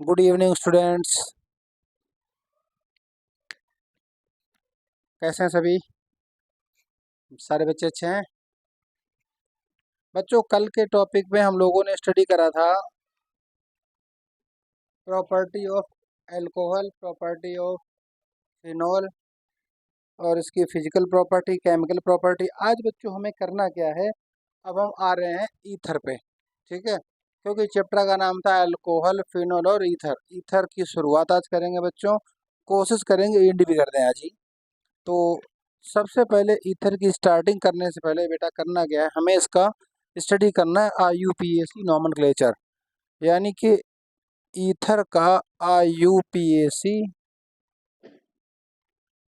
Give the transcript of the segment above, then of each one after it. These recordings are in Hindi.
Good evening students. कैसे हैं सभी? सारे बच्चे अच्छे हैं? बच्चों, कल के टॉपिक में हम लोगों ने स्टडी करा था property of alcohol, property of phenol और इसकी फिजिकल प्रॉपर्टी, केमिकल प्रॉपर्टी। आज बच्चों हमें करना क्या है, अब हम आ रहे हैं ईथर पे। ठीक है, क्योंकि चैप्टर का नाम था अल्कोहल, फिनॉल और ईथर। ईथर की शुरुआत आज करेंगे बच्चों, कोशिश करेंगे एंड भी कर दें आज ही। तो सबसे पहले ईथर की स्टार्टिंग करने से पहले बेटा करना क्या है, हमें इसका स्टडी करना है IUPAC नॉमेनक्लेचर, यानी कि ईथर का IUPAC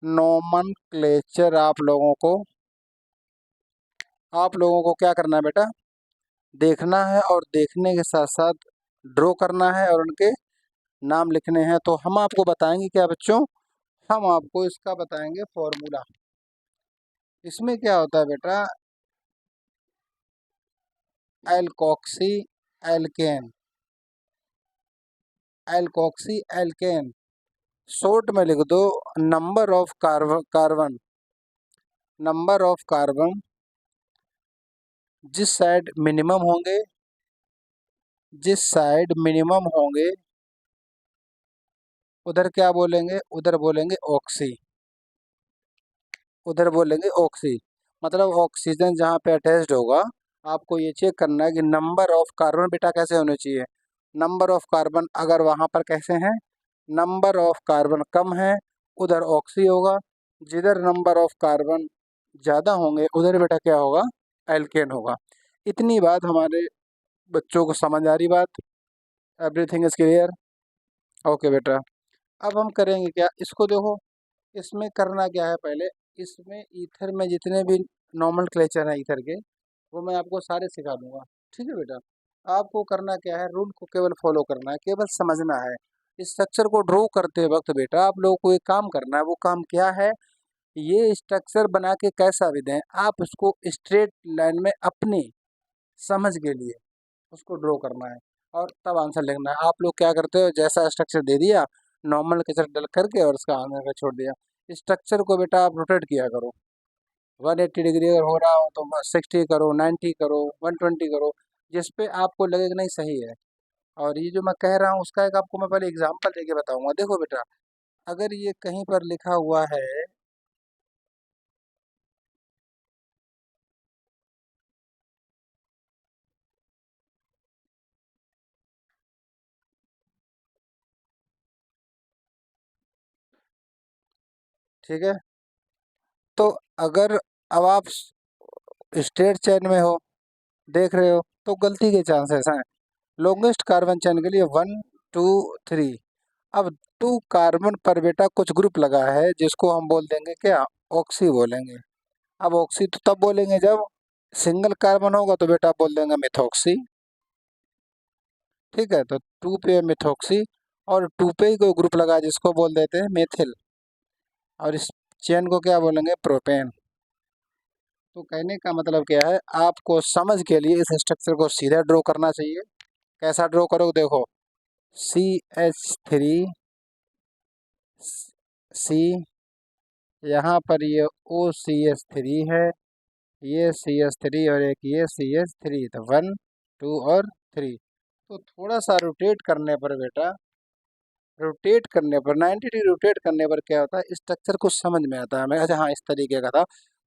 नॉमेनक्लेचर। आप लोगों को क्या करना है बेटा, देखना है और देखने के साथ साथ ड्रॉ करना है और उनके नाम लिखने हैं। तो हम आपको बताएंगे क्या बच्चों, हम आपको इसका बताएंगे फॉर्मूला। इसमें क्या होता है बेटा, alkoxy alkane, alkoxy alkane short में लिख दो number of carbon, number of carbon जिस साइड मिनिमम होंगे, जिस साइड मिनिमम होंगे उधर क्या बोलेंगे, उधर बोलेंगे ऑक्सी, उधर बोलेंगे ऑक्सी। मतलब ऑक्सीजन जहाँ पे अटैच्ड होगा, आपको ये चेक करना है कि नंबर ऑफ कार्बन बेटा कैसे होने चाहिए। नंबर ऑफ कार्बन अगर वहाँ पर कैसे हैं, नंबर ऑफ कार्बन कम है उधर ऑक्सी होगा, जिधर नंबर ऑफ कार्बन ज़्यादा होंगे उधर बेटा क्या होगा, एल्केन होगा। इतनी बात हमारे बच्चों को समझ आ रही बात? Everything is clear? ओके बेटा, अब हम करेंगे क्या, इसको देखो। इसमें करना क्या है, पहले इसमें ईथर में जितने भी नॉमेनक्लेचर हैं ईथर के, वो मैं आपको सारे सिखा दूंगा। ठीक है बेटा, आपको करना क्या है, रूल को केवल फॉलो करना है, केवल समझना है। इस स्ट्रक्चर को ड्रॉ करते वक्त बेटा आप लोगों को एक काम करना है, वो काम क्या है, ये स्ट्रक्चर बना के कैसा भी दें, आप उसको स्ट्रेट लाइन में अपनी समझ के लिए उसको ड्रॉ करना है और तब आंसर लिखना है। आप लोग क्या करते हो, जैसा स्ट्रक्चर दे दिया नॉर्मल के साथ डल करके और उसका आंसर का छोड़ दिया। स्ट्रक्चर को बेटा आप रोटेट किया करो, 180 डिग्री अगर हो रहा हो तो 60 करो, 90 करो, 120 करो, जिस पे आपको लगे कि नहीं सही है। और ये जो मैं कह रहा हूँ उसका एक आपको मैं पहले एग्जांपल देके बताऊंगा। देखो बेटा, अगर ये कहीं पर लिखा हुआ है, ठीक है, तो अगर अब आप स्ट्रेट चेन में हो, देख रहे हो, तो गलती के चांसेस हैं। लॉन्गेस्ट कार्बन चेन के लिए 1 2 3। अब 2 कार्बन पर बेटा कुछ ग्रुप लगा है जिसको हम बोल देंगे क्या, ऑक्सी बोलेंगे। अब ऑक्सी तो तब बोलेंगे जब सिंगल कार्बन होगा, तो बेटा बोल देंगे मिथॉक्सी। ठीक है, तो 2 पे मिथॉक्सी और 2 पे ही कोई ग्रुप लगा है जिसको बोल देते हैं मेथिल, और इस चेन को क्या बोलेंगे, प्रोपेन। तो कहने का मतलब क्या है, आपको समझ के लिए इस स्ट्रक्चर को सीधा ड्रॉ करना चाहिए। कैसा ड्रॉ करोगे, देखो CH3C, यहाँ पर ये OCH3 है, ये CH3 और एक ये CH3, तो 1 2 और 3। तो थोड़ा सा रोटेट करने पर बेटा, रोटेट करने पर 90 डिग्री रोटेट करने पर क्या होता है, स्ट्रक्चर कुछ समझ में आता है हमें। अच्छा हाँ, इस तरीके का था।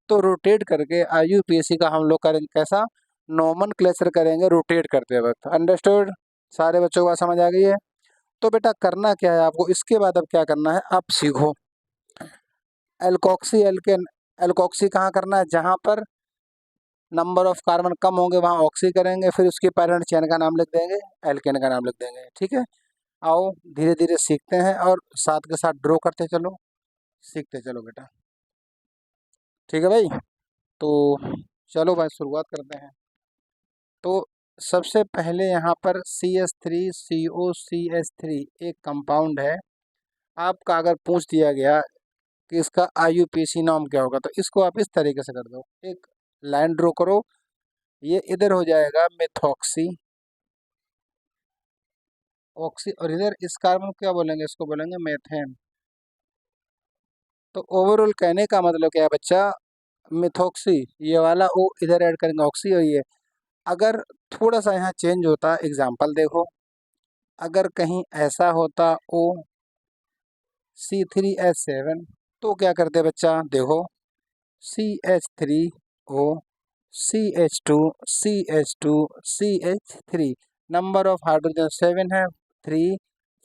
तो रोटेट करके IUPAC का हम लोग करेंगे कैसा, नॉमेनक्लेचर करेंगे रोटेट करते वक्त। अंडरस्टूड? सारे बच्चों को बात समझ आ गई है? तो बेटा करना क्या है आपको, इसके बाद अब क्या करना है, आप सीखो। एल्कोक्सी एल्केन, एल्कोक्सी कहाँ करना है, जहाँ पर नंबर ऑफ कार्बन कम होंगे वहाँ ऑक्सी करेंगे, फिर उसके पैरेंट चेन का नाम लिख देंगे, एल्केन का नाम लिख देंगे। ठीक है, आओ धीरे धीरे सीखते हैं और साथ के साथ ड्रॉ करते चलो, सीखते चलो बेटा। ठीक है भाई, तो चलो भाई शुरुआत करते हैं। तो सबसे पहले यहाँ पर CH3COCH3 एक कंपाउंड है। आपका अगर पूछ दिया गया कि इसका IUPAC नाम क्या होगा, तो इसको आप इस तरीके से कर दो, एक लाइन ड्रॉ करो, ये इधर हो जाएगा मिथॉक्सी ऑक्सी, और इधर इस कार्बन को क्या बोलेंगे, इसको बोलेंगे मेथेन। तो ओवरऑल कहने का मतलब क्या है बच्चा, मिथॉक्सी, ये वाला ओ इधर ऐड करेंगे ऑक्सी, और ये अगर थोड़ा सा यहाँ चेंज होता, एग्जाम्पल देखो, अगर कहीं ऐसा होता ओ C3H7, तो क्या करते बच्चा, देखो CH3O CH2 number of hydrogen 7 है, 3,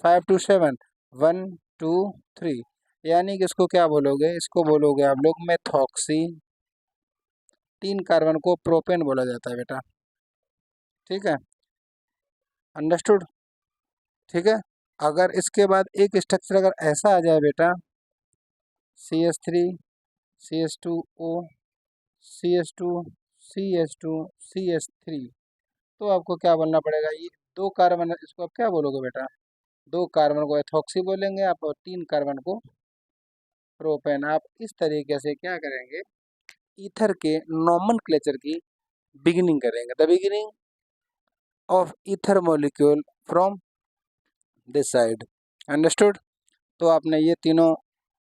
5 to 7, 1 2 3, यानी कि इसको क्या बोलोगे, इसको बोलोगे आप लोग मेथॉक्सी। 3 कार्बन को प्रोपेन बोला जाता है बेटा, ठीक है, अंडरस्टूड, ठीक है। अगर इसके बाद एक स्ट्रक्चर अगर ऐसा आ जाए बेटा, CH3 CH2O CH2 CH2 CH3, तो आपको क्या बोलना पड़ेगा, ये 2 कार्बन है, इसको आप क्या बोलोगे बेटा, 2 कार्बन को एथॉक्सी बोलेंगे आप, और 3 कार्बन को प्रोपेन। आप इस तरीके से क्या करेंगे, ईथर के नॉमेनक्लेचर की बिगिनिंग करेंगे, the beginning of ether molecule from this side, understood. तो आपने ये तीनों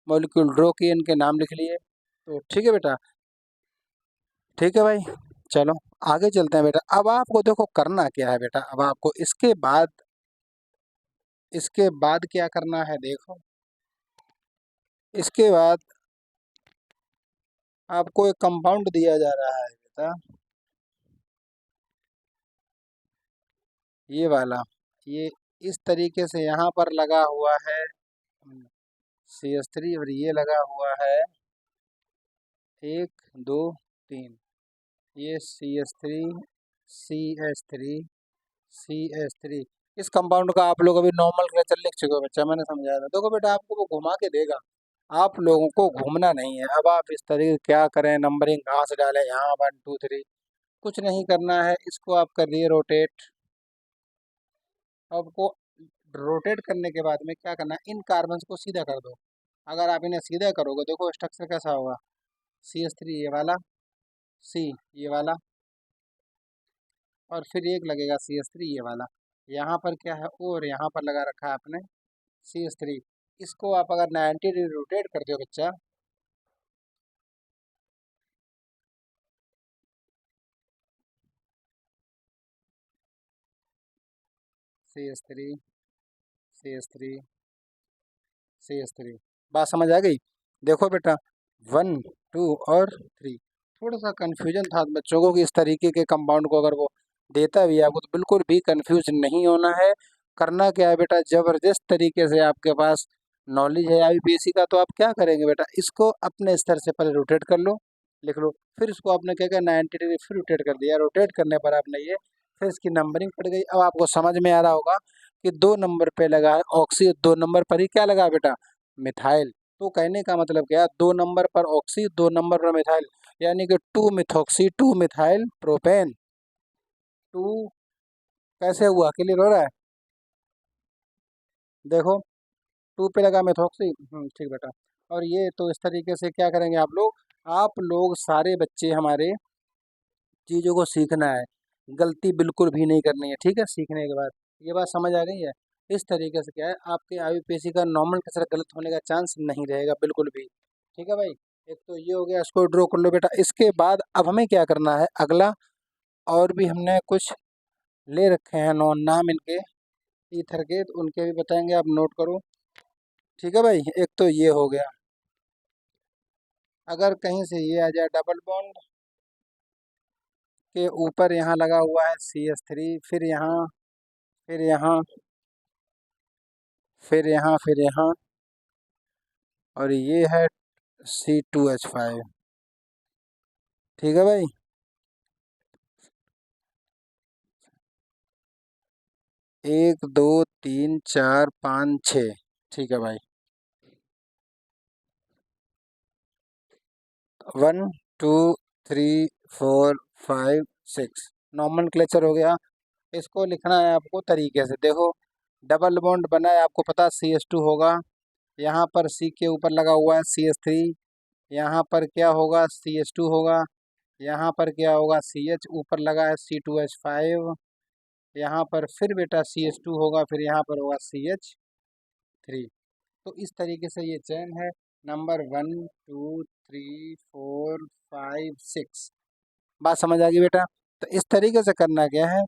मॉलिक्यूल ड्रॉ किए, इनके नाम लिख लिए, तो ठीक है बेटा, ठीक है भाई। चलो आगे चलते हैं बेटा। अब आपको देखो करना क्या है बेटा, अब आपको इसके बाद क्या करना है, देखो इसके बाद आपको एक कंपाउंड दिया जा रहा है बेटा, ये वाला, ये इस तरीके से यहाँ पर लगा हुआ है CH3, और ये लगा हुआ है 1 2 3, ये CH3 इस कंपाउंड का आप लोग अभी नॉर्मल क्लेचर लिख चुके हो बच्चा, मैंने समझाया था। देखो बेटा आपको वो घुमा के देगा, आप लोगों को घूमना नहीं है। अब आप इस तरीके क्या करें, नंबरिंग कहाँ से डालें, यहाँ 1 2 3, कुछ नहीं करना है, इसको आप कर दिए रोटेट। आपको रोटेट करने के बाद में क्या करना है, इन कार्बन्स को सीधा कर दो। अगर आप इन्हें सीधा करोगे, देखो स्ट्रक्चर कैसा होगा, CH3 ये वाला, C ये वाला, और फिर एक लगेगा CH3 ये वाला, यहाँ पर क्या है O, और यहाँ पर लगा रखा है आपने CH3। इसको आप अगर 90 डिग्री रोटेट करते हो बच्चा, CH3 CH3 CH3, बात समझ आ गई। देखो बेटा 1 2 और 3, थोड़ा सा कन्फ्यूजन था बच्चों को कि इस तरीके के कंपाउंड को अगर वो देता भी है आपको, तो बिल्कुल भी कंफ्यूज नहीं होना है। करना क्या है बेटा, जबरदस्त तरीके से आपके पास नॉलेज है IUPAC का, तो आप क्या करेंगे बेटा, इसको अपने स्तर से पहले रोटेट कर लो, लिख लो, फिर इसको आपने क्या किया 90 डिग्री फिर रोटेट कर दिया, रोटेट करने पर आपने ये, फिर इसकी नंबरिंग पड़ गई। अब आपको समझ में आ रहा होगा कि 2 नंबर पे लगा है ऑक्सी, 2 नंबर पर ही क्या लगा बेटा, मिथाइल। तो कहने का मतलब क्या है, 2 नंबर पर ऑक्सी, 2 नंबर पर मिथाइल, यानी कि 2 मिथॉक्सी 2 मिथाइल प्रोपेन। 2 कैसे हुआ, क्लियर हो रहा है, देखो 2 पे लगा मिथॉक्सी, ठीक बेटा। और ये तो इस तरीके से क्या करेंगे आप लोग सारे बच्चे हमारे चीज़ों को सीखना है, गलती बिल्कुल भी नहीं करनी है, ठीक है। सीखने के बाद ये बात समझ आ गई है, इस तरीके से क्या है आपके IUPAC का नॉर्मल के साथ गलत होने का चांस नहीं रहेगा बिल्कुल भी, ठीक है भाई। एक तो ये हो गया, इसको ड्रॉ कर लो बेटा। इसके बाद अब हमें क्या करना है अगला, और भी हमने कुछ ले रखे हैं नाम इनके ईथर के, तो उनके भी बताएंगे, आप नोट करो, ठीक है भाई। एक तो ये हो गया, अगर कहीं से ये आ जाए डबल बॉन्ड के ऊपर यहाँ लगा हुआ है CH3, फिर यहाँ, फिर यहाँ, फिर यहाँ, फिर यहाँ, और ये है C2H5, ठीक है भाई। 1 2 3 4 5 6, ठीक है भाई। 1 2 3 4 5 6 नॉर्मल क्लेचर हो गया। इसको लिखना है आपको तरीके से, देखो डबल बॉन्ड बना है, आपको पता CH2 होगा, यहाँ पर C के ऊपर लगा हुआ है CH3, यहाँ पर क्या होगा CH2 होगा, यहाँ पर क्या होगा CH ऊपर लगा है C2H5, यहाँ पर फिर बेटा CH2 होगा, फिर यहाँ पर होगा CH3। तो इस तरीके से ये चेन है नंबर 1 2 3 4 5 6। बात समझ आ गई बेटा? तो इस तरीके से करना क्या है,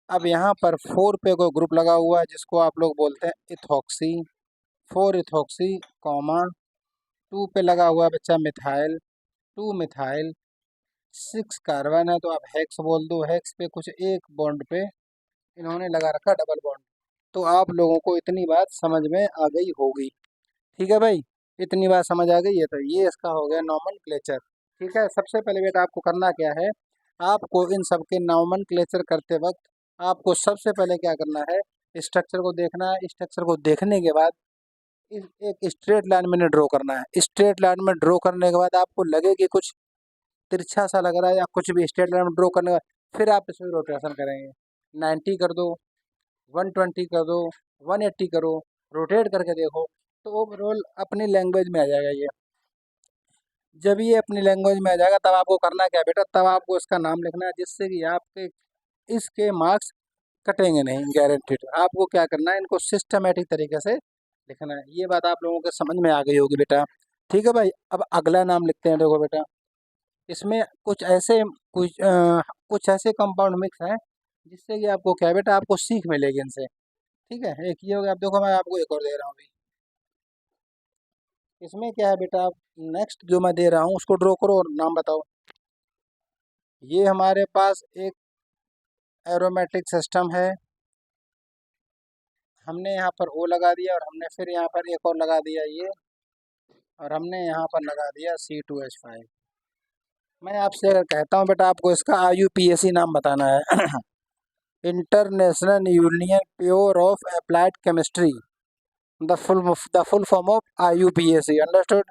अब यहाँ पर 4 पे कोई ग्रुप लगा हुआ है जिसको आप लोग बोलते हैं इथॉक्सी, 4 इथॉक्सी कॉमा 2 पे लगा हुआ है बच्चा मिथाइल, 2 मिथाइल, 6 कार्बन है तो आप हेक्स बोल दो। हेक्स पे कुछ एक बॉन्ड पे इन्होंने लगा रखा डबल बॉन्ड। तो आप लोगों को इतनी बात समझ में आ गई होगी, ठीक है भाई? इतनी बात समझ आ गई है तो ये इसका हो गया नॉमेनक्लेचर। ठीक है, सबसे पहले बेटा आपको करना क्या है, आपको इन सब के नॉमेनक्लेचर करते वक्त आपको सबसे पहले क्या करना है, स्ट्रक्चर को देखना है। स्ट्रक्चर को देखने के बाद एक स्ट्रेट लाइन में ड्रॉ करना है। स्ट्रेट लाइन में ड्रॉ करने के बाद आपको लगे कि कुछ तिरछा सा लग रहा है या कुछ भी, स्ट्रेट लाइन में ड्रॉ करने के बाद फिर आप इसमें रोटेशन करेंगे। 90 कर दो, 120 कर दो, 180 करो, रोटेट करके देखो तो ओवरऑल अपनी लैंग्वेज में आ जाएगा ये। जब ये अपनी लैंग्वेज में आ जाएगा तब आपको करना क्या है बेटा, तब आपको इसका नाम लिखना है, जिससे कि आपके इसके मार्क्स कटेंगे नहीं, गारंटीड। आपको क्या करना है, इनको सिस्टमेटिक तरीके से लिखना है। ये बात आप लोगों के समझ में आ गई होगी बेटा, ठीक है भाई? अब अगला नाम लिखते हैं। देखो बेटा, इसमें कुछ ऐसे कंपाउंड मिक्स हैं जिससे कि आपको क्या है बेटा, आपको सीख मिलेगी इनसे। ठीक है, एक ये हो गया। आप देखो मैं आपको एक और दे रहा हूँ अभी। इसमें क्या है बेटा, आप नेक्स्ट जो मैं दे रहा हूँ उसको ड्रॉ करो और नाम बताओ। ये हमारे पास एक एरोमेटिक सिस्टम है। हमने यहाँ पर O लगा दिया और हमने फिर यहाँ पर एक और लगा दिया ये, और हमने यहाँ पर लगा दिया C2H5। मैं आपसे अगर कहता हूँ बेटा आपको इसका IUPAC नाम बताना है international union pure of applied chemistry, the full form of IUPAC, understood?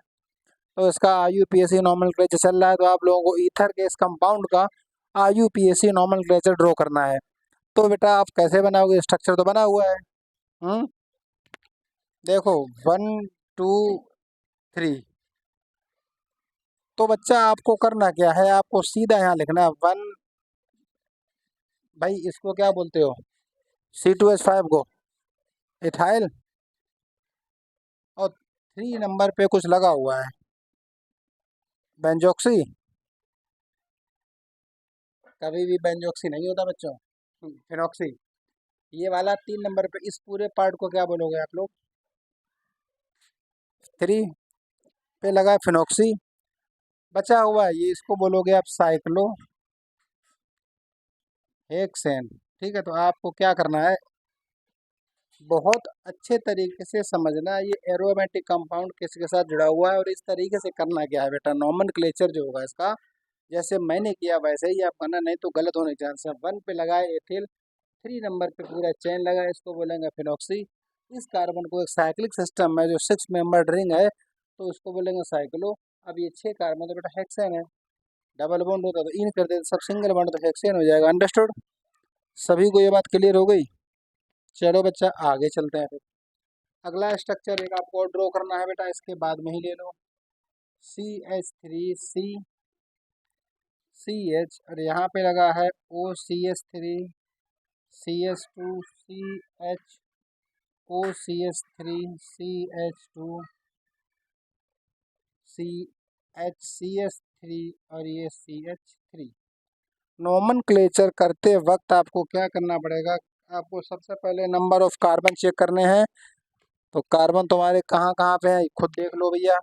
तो इसका IUPAC नॉमेनक्लेचर चल रहा है, तो आप लोगों को ईथर के इस कंपाउंड का IUPAC नॉमेनक्लेचर ड्रॉ करना है। तो बेटा आप कैसे बनाओगे, स्ट्रक्चर तो बना हुआ है। देखो 1 2 3। तो बच्चा आपको करना क्या है, आपको सीधा यहाँ लिखना है 1, भाई इसको क्या बोलते हो, C2H5 को इथाइल, और 3 नंबर पे कुछ लगा हुआ है बेंजोक्सी। कभी भी बेंजोक्सी नहीं होता बच्चों, फिनॉक्सी। ये वाला 3 नंबर पे, इस पूरे पार्ट को क्या बोलोगे आप लोग, 3 पे लगा है फिनॉक्सी, बचा हुआ है ये, इसको बोलोगे आप साइक्लो हेक्सेन। ठीक है, तो आपको क्या करना है, बहुत अच्छे तरीके से समझना है ये एरोमेटिक कंपाउंड किसके साथ जुड़ा हुआ है, और इस तरीके से करना क्या है बेटा, नॉमेनक्लेचर जो होगा इसका जैसे मैंने किया वैसे ही आप करना, नहीं तो गलत होने के चांस है। 1 पे लगाए एथिल, 3 नंबर पे पूरा चेन लगा है, इसको बोलेंगे फिनॉक्सी। इस कार्बन को एक साइक्लिक सिस्टम है जो 6 मेंबर रिंग है, तो इसको बोलेंगे साइक्लो। अब ये 6 कार्बन तो बेटा हेक्सेन है, डबल बॉन्ड होता तो इन कर देते, सब सिंगल बॉन्ड तो हेक्सेन हो जाएगा, अंडरस्टूड? सभी को ये बात क्लियर हो गई? चलो बच्चा आगे चलते हैं फिर। अगला स्ट्रक्चर एक आपको और ड्रॉ करना है बेटा, इसके बाद में ही ले लो। CH3 CH, और यहाँ पे लगा है OCH3 CH2 CH, OCH3 CH2 CH और ये CH3। नोमेनक्लेचर करते वक्त आपको क्या करना पड़ेगा, आपको सबसे पहले नंबर ऑफ कार्बन चेक करने हैं। तो कार्बन तुम्हारे कहाँ कहाँ पे है खुद देख लो भैया,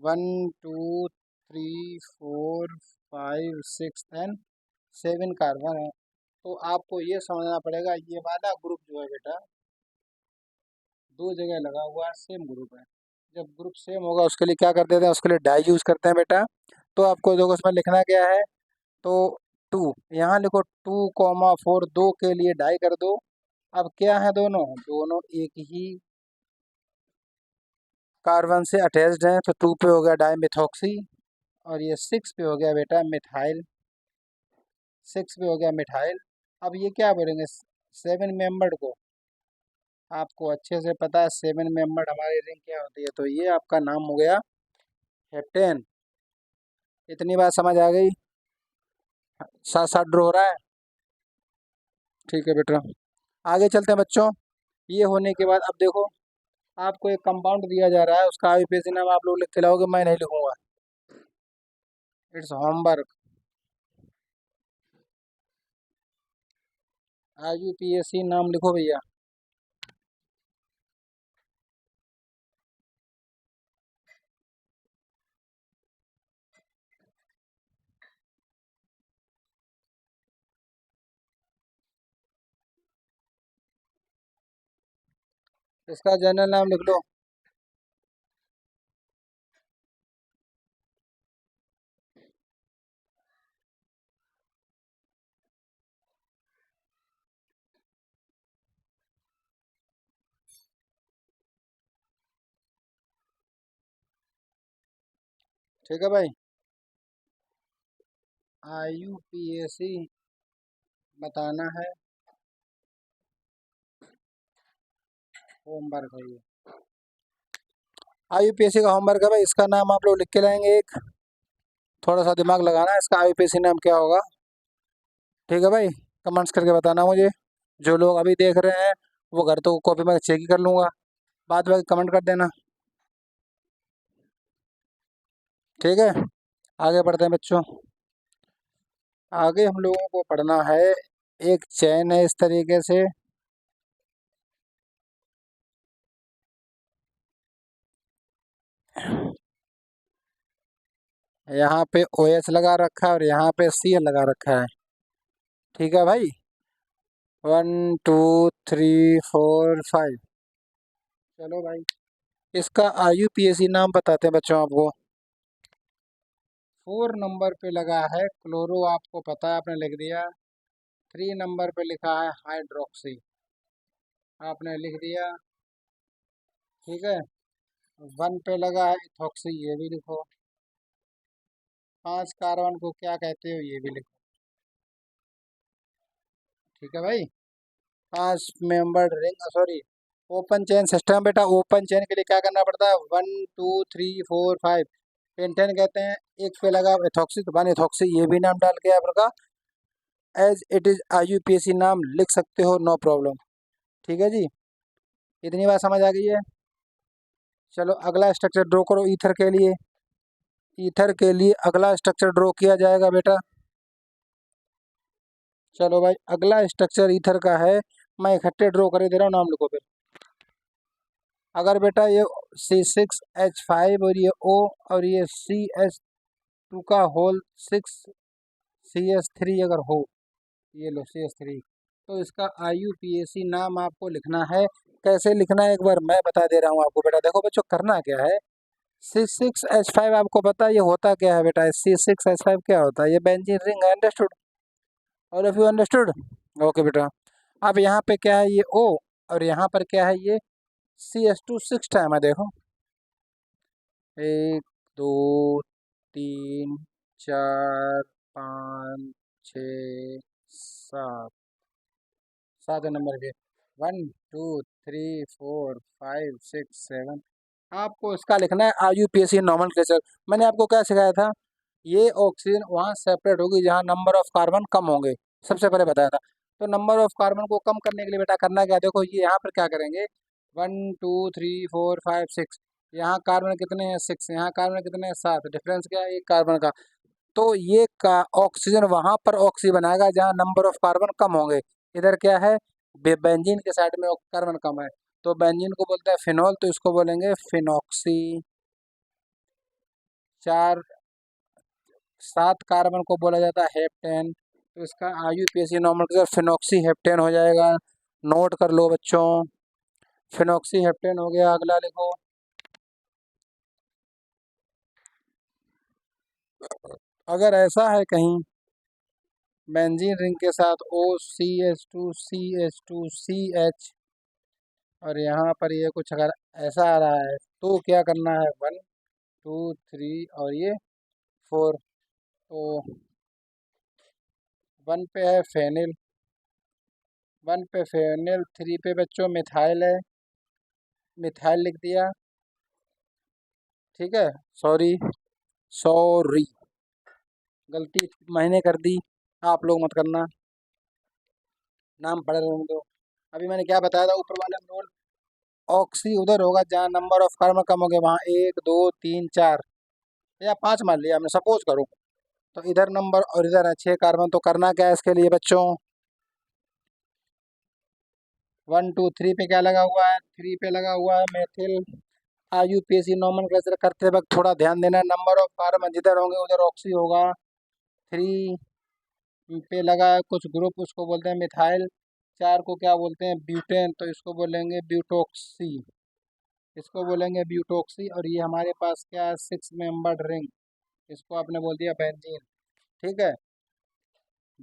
1 2 3 4 5 6 एंड 7 कार्बन है। तो आपको ये समझना पड़ेगा ये वाला ग्रुप जो है बेटा 2 जगह लगा हुआ है, सेम ग्रुप है। जब ग्रुप सेम होगा उसके लिए क्या कर देते हैं, उसके लिए डाई यूज करते हैं बेटा। तो आपको देखो उसमें लिखना क्या है, तो 2 यहाँ लिखो, 2,4 2 के लिए डाई कर दो। अब क्या है, दोनों दोनों एक ही कार्बन से अटैच्ड हैं, तो 2 पे हो गया डाई मिथॉक्सी, और ये 6 पे हो गया बेटा मिथाइल, 6 पे हो गया मिथाइल। अब ये क्या बोलेंगे, 7 मेंबर्ड को, आपको अच्छे से पता है 7 मेंबर्ड हमारी रिंग क्या होती है, तो ये आपका नाम हो गया हेप्टेन। इतनी बात समझ आ गई? साथ साथ ड्रॉ हो रहा है? ठीक है बेटा, आगे चलते हैं बच्चों। ये होने के बाद अब देखो, आपको एक कंपाउंड दिया जा रहा है, उसका आईयूपीएसी नाम आप लोग लिख के लाओगे, मैं नहीं लिखूंगा। It's homework. आईयूपीएसी नाम लिखो भैया। इसका जनरल नाम लिख लो। ठीक है भाई, आईयूपीएसी बताना है, होमवर्क है ये। आईयूपीएसी का होमवर्क है भाई, इसका नाम आप लोग लिख के लाएंगे एक। थोड़ा सा दिमाग लगाना है, इसका आईयूपीएसी नाम क्या होगा। ठीक है भाई, कमेंट्स करके बताना मुझे। जो लोग अभी देख रहे हैं वो घर तो कॉपी में चेक ही कर लूँगा, बाद में कमेंट कर देना। ठीक है, आगे बढ़ते हैं बच्चों। आगे हम लोगों को पढ़ना है, एक चैन है इस तरीके से, यहाँ पे ओ एच लगा रखा है और यहाँ पे सी एल लगा रखा है। ठीक है भाई, 1 2 3 4 5। चलो भाई, इसका आईयूपीएसी नाम बताते हैं बच्चों आपको। 4 नंबर पे लगा है क्लोरो, आपको पता है, आपने लिख दिया। 3 नंबर पे लिखा है हाइड्रोक्सी, आपने लिख दिया। ठीक है, 1 पे लगा है इथॉक्सी, ये भी लिखो। 5 कार्बन को क्या कहते हो, ये भी लिखो। ठीक है भाई, 5 member ring, sorry, open chain system बेटा। ओपन चेन के लिए क्या करना पड़ता है, 1 2 3 4 5 पेंटेन कहते हैं। एक पे लगा एथॉक्सी तो 1 एथॉक्सी, ये भी नाम डाल के आपका एज इट इज आईयूपीएसी नाम लिख सकते हो, नो प्रॉब्लम। ठीक है जी, इतनी बात समझ आ गई है। चलो अगला स्ट्रक्चर ड्रॉ करो ईथर के लिए। ईथर के लिए अगला स्ट्रक्चर ड्रॉ किया जाएगा बेटा। चलो भाई, अगला स्ट्रक्चर ईथर का है, मैं इकट्ठे ड्रॉ कर दे रहा हूँ, नाम लिखो फिर। अगर बेटा ये C6H5 और ये O और ये CH2 का होल 6CH3 अगर हो, ये लो CH3, तो इसका आईयूपीएसी नाम आपको लिखना है। कैसे लिखना है एक बार मैं बता दे रहा हूँ आपको बेटा। देखो बच्चों, करना क्या है, C6H5 आपको पता है ये होता क्या है बेटा। C6H5 क्या होता है, ये बेंजीन रिंग है, understood. All of you understood. Okay बेटा, अब यहाँ पे क्या है, ये O और यहाँ पर क्या है, ये CH2 6 टाइम है। देखो, 1 2 3 4 5 6 7, 7 नंबर के 1 2 3 4 5 6 7। आपको इसका लिखना है आईयूपीएसी नॉर्मल क्लेचर। मैंने आपको क्या सिखाया था, ये ऑक्सीजन वहाँ सेपरेट होगी जहाँ नंबर ऑफ कार्बन कम होंगे, सबसे पहले बताया था। तो नंबर ऑफ कार्बन को कम करने के लिए बेटा करना क्या, देखो ये यहाँ पर क्या करेंगे, 1 2 3 4 5 6, यहाँ कार्बन कितने हैं 6, यहाँ कार्बन कितने हैं 7, डिफरेंस क्या है 1 कार्बन का। तो ये का ऑक्सीजन वहाँ पर ऑक्सी बनाएगा जहाँ नंबर ऑफ कार्बन कम होंगे। इधर क्या है, बेंजीन के साइड में कार्बन कम है, तो बेंजीन को बोलते हैं फिनॉल, तो इसको बोलेंगे फिनॉक्सी। 7 कार्बन को बोला जाता है हेप्टेन, तो इसका आईयूपीएसी नॉर्मल फिनॉक्सी हेप्टेन हो जाएगा। नोट कर लो बच्चों, फिनॉक्सी हेप्टेन हो गया। अगला लिखो, अगर ऐसा है कहीं बेंजीन रिंग के साथ OCH2CH2CH और यहाँ पर ये कुछ अगर ऐसा आ रहा है, तो क्या करना है, 1 2 3 और ये 4। तो 1 पे है फेनिल, 1 पे फेनिल, 3 पे बच्चों मिथाइल है, मिथाइल लिख दिया। ठीक है, सॉरी सॉरी, गलती मैंने कर दी, आप लोग मत करना। नाम पढ़ रहे दो। अभी मैंने क्या बताया था ऊपर वाले में, ऑक्सी उधर होगा जहाँ नंबर ऑफ कार्बन कम हो गए, वहाँ 1 2 3 4 या 5 मान लिया हमने, सपोज करो। तो इधर नंबर और इधर है 6 कार्बन, तो करना क्या है इसके लिए बच्चों, 1 2 3 पे क्या लगा हुआ है, 3 पे लगा हुआ है मेथिल। आईयूपीएसी नोमेनक्लेचर करते वक्त थोड़ा ध्यान देना, नंबर ऑफ कार्बन जिधर होंगे उधर ऑक्सी होगा। 3 पे लगा है कुछ ग्रुप, उसको बोलते हैं मिथाइल। 4 को क्या बोलते हैं, ब्यूटेन, तो इसको बोलेंगे ब्यूटोक्सी, इसको बोलेंगे ब्यूटोक्सी। और ये हमारे पास क्या है, 6 मेंबर्ड रिंग, इसको आपने बोल दिया बेंजीन। ठीक है,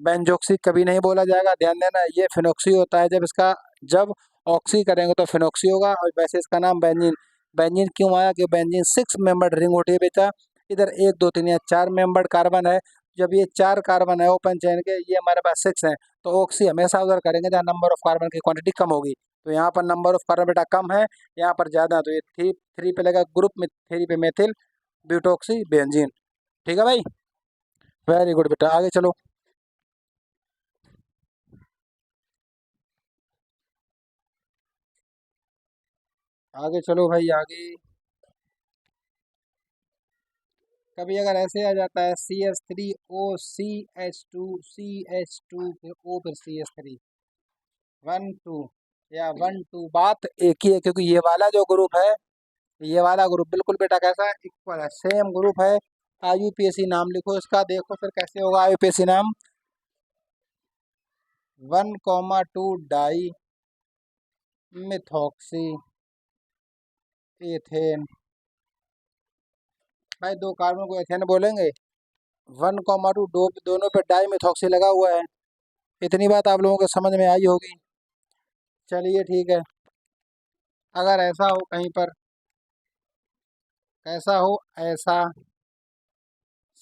बेंजोक्सी कभी नहीं बोला जाएगा, ध्यान देना, ये फिनोक्सी होता है जब इसका, जब ऑक्सी करेंगे तो फिनोक्सी होगा, और वैसे इसका नाम बेंजीन। बेंजीन क्यों आया, कि बेंजीन 6 मेंबर्ड रिंग होती है बेटा। इधर 1 2 3 या 4 मेंबर्ड कार्बन है, जब ये 4 कार्बन है ओपन चेन के, ये हमारे पास 6 है, तो ऑक्सी हमेशा उधर करेंगे जहाँ नंबर ऑफ कार्बन की क्वांटिटी कम होगी। तो यहाँ पर नंबर ऑफ कार्बन बेटा कम है, यहाँ पर ज़्यादा, तो ये 3 पे लगा ग्रुप में, 3 पे मेथिल ब्यूटोक्सी बेंजीन। ठीक है भाई, वेरी गुड बेटा, आगे चलो। आगे चलो भाई आगे। कभी अगर ऐसे आ जाता है CH3O CH2 फिर O फिर CH3, 1 2 या 1 2, बात एक ही है, क्योंकि ये वाला जो ग्रुप है, ये वाला ग्रुप बिल्कुल बेटा कैसा है, इक्वल है, सेम ग्रुप है। आईयूपीएसी नाम लिखो इसका, देखो फिर कैसे होगा आईयूपीएसी नाम, 1 2 डाई मिथॉक्सी एथेन। भाई 2 कार्बन को एथेन बोलेंगे, 1 2 दोनों पे डाई मिथॉक्सी लगा हुआ है। इतनी बात आप लोगों को समझ में आई होगी। चलिए ठीक है, अगर ऐसा हो कहीं पर, ऐसा हो ऐसा,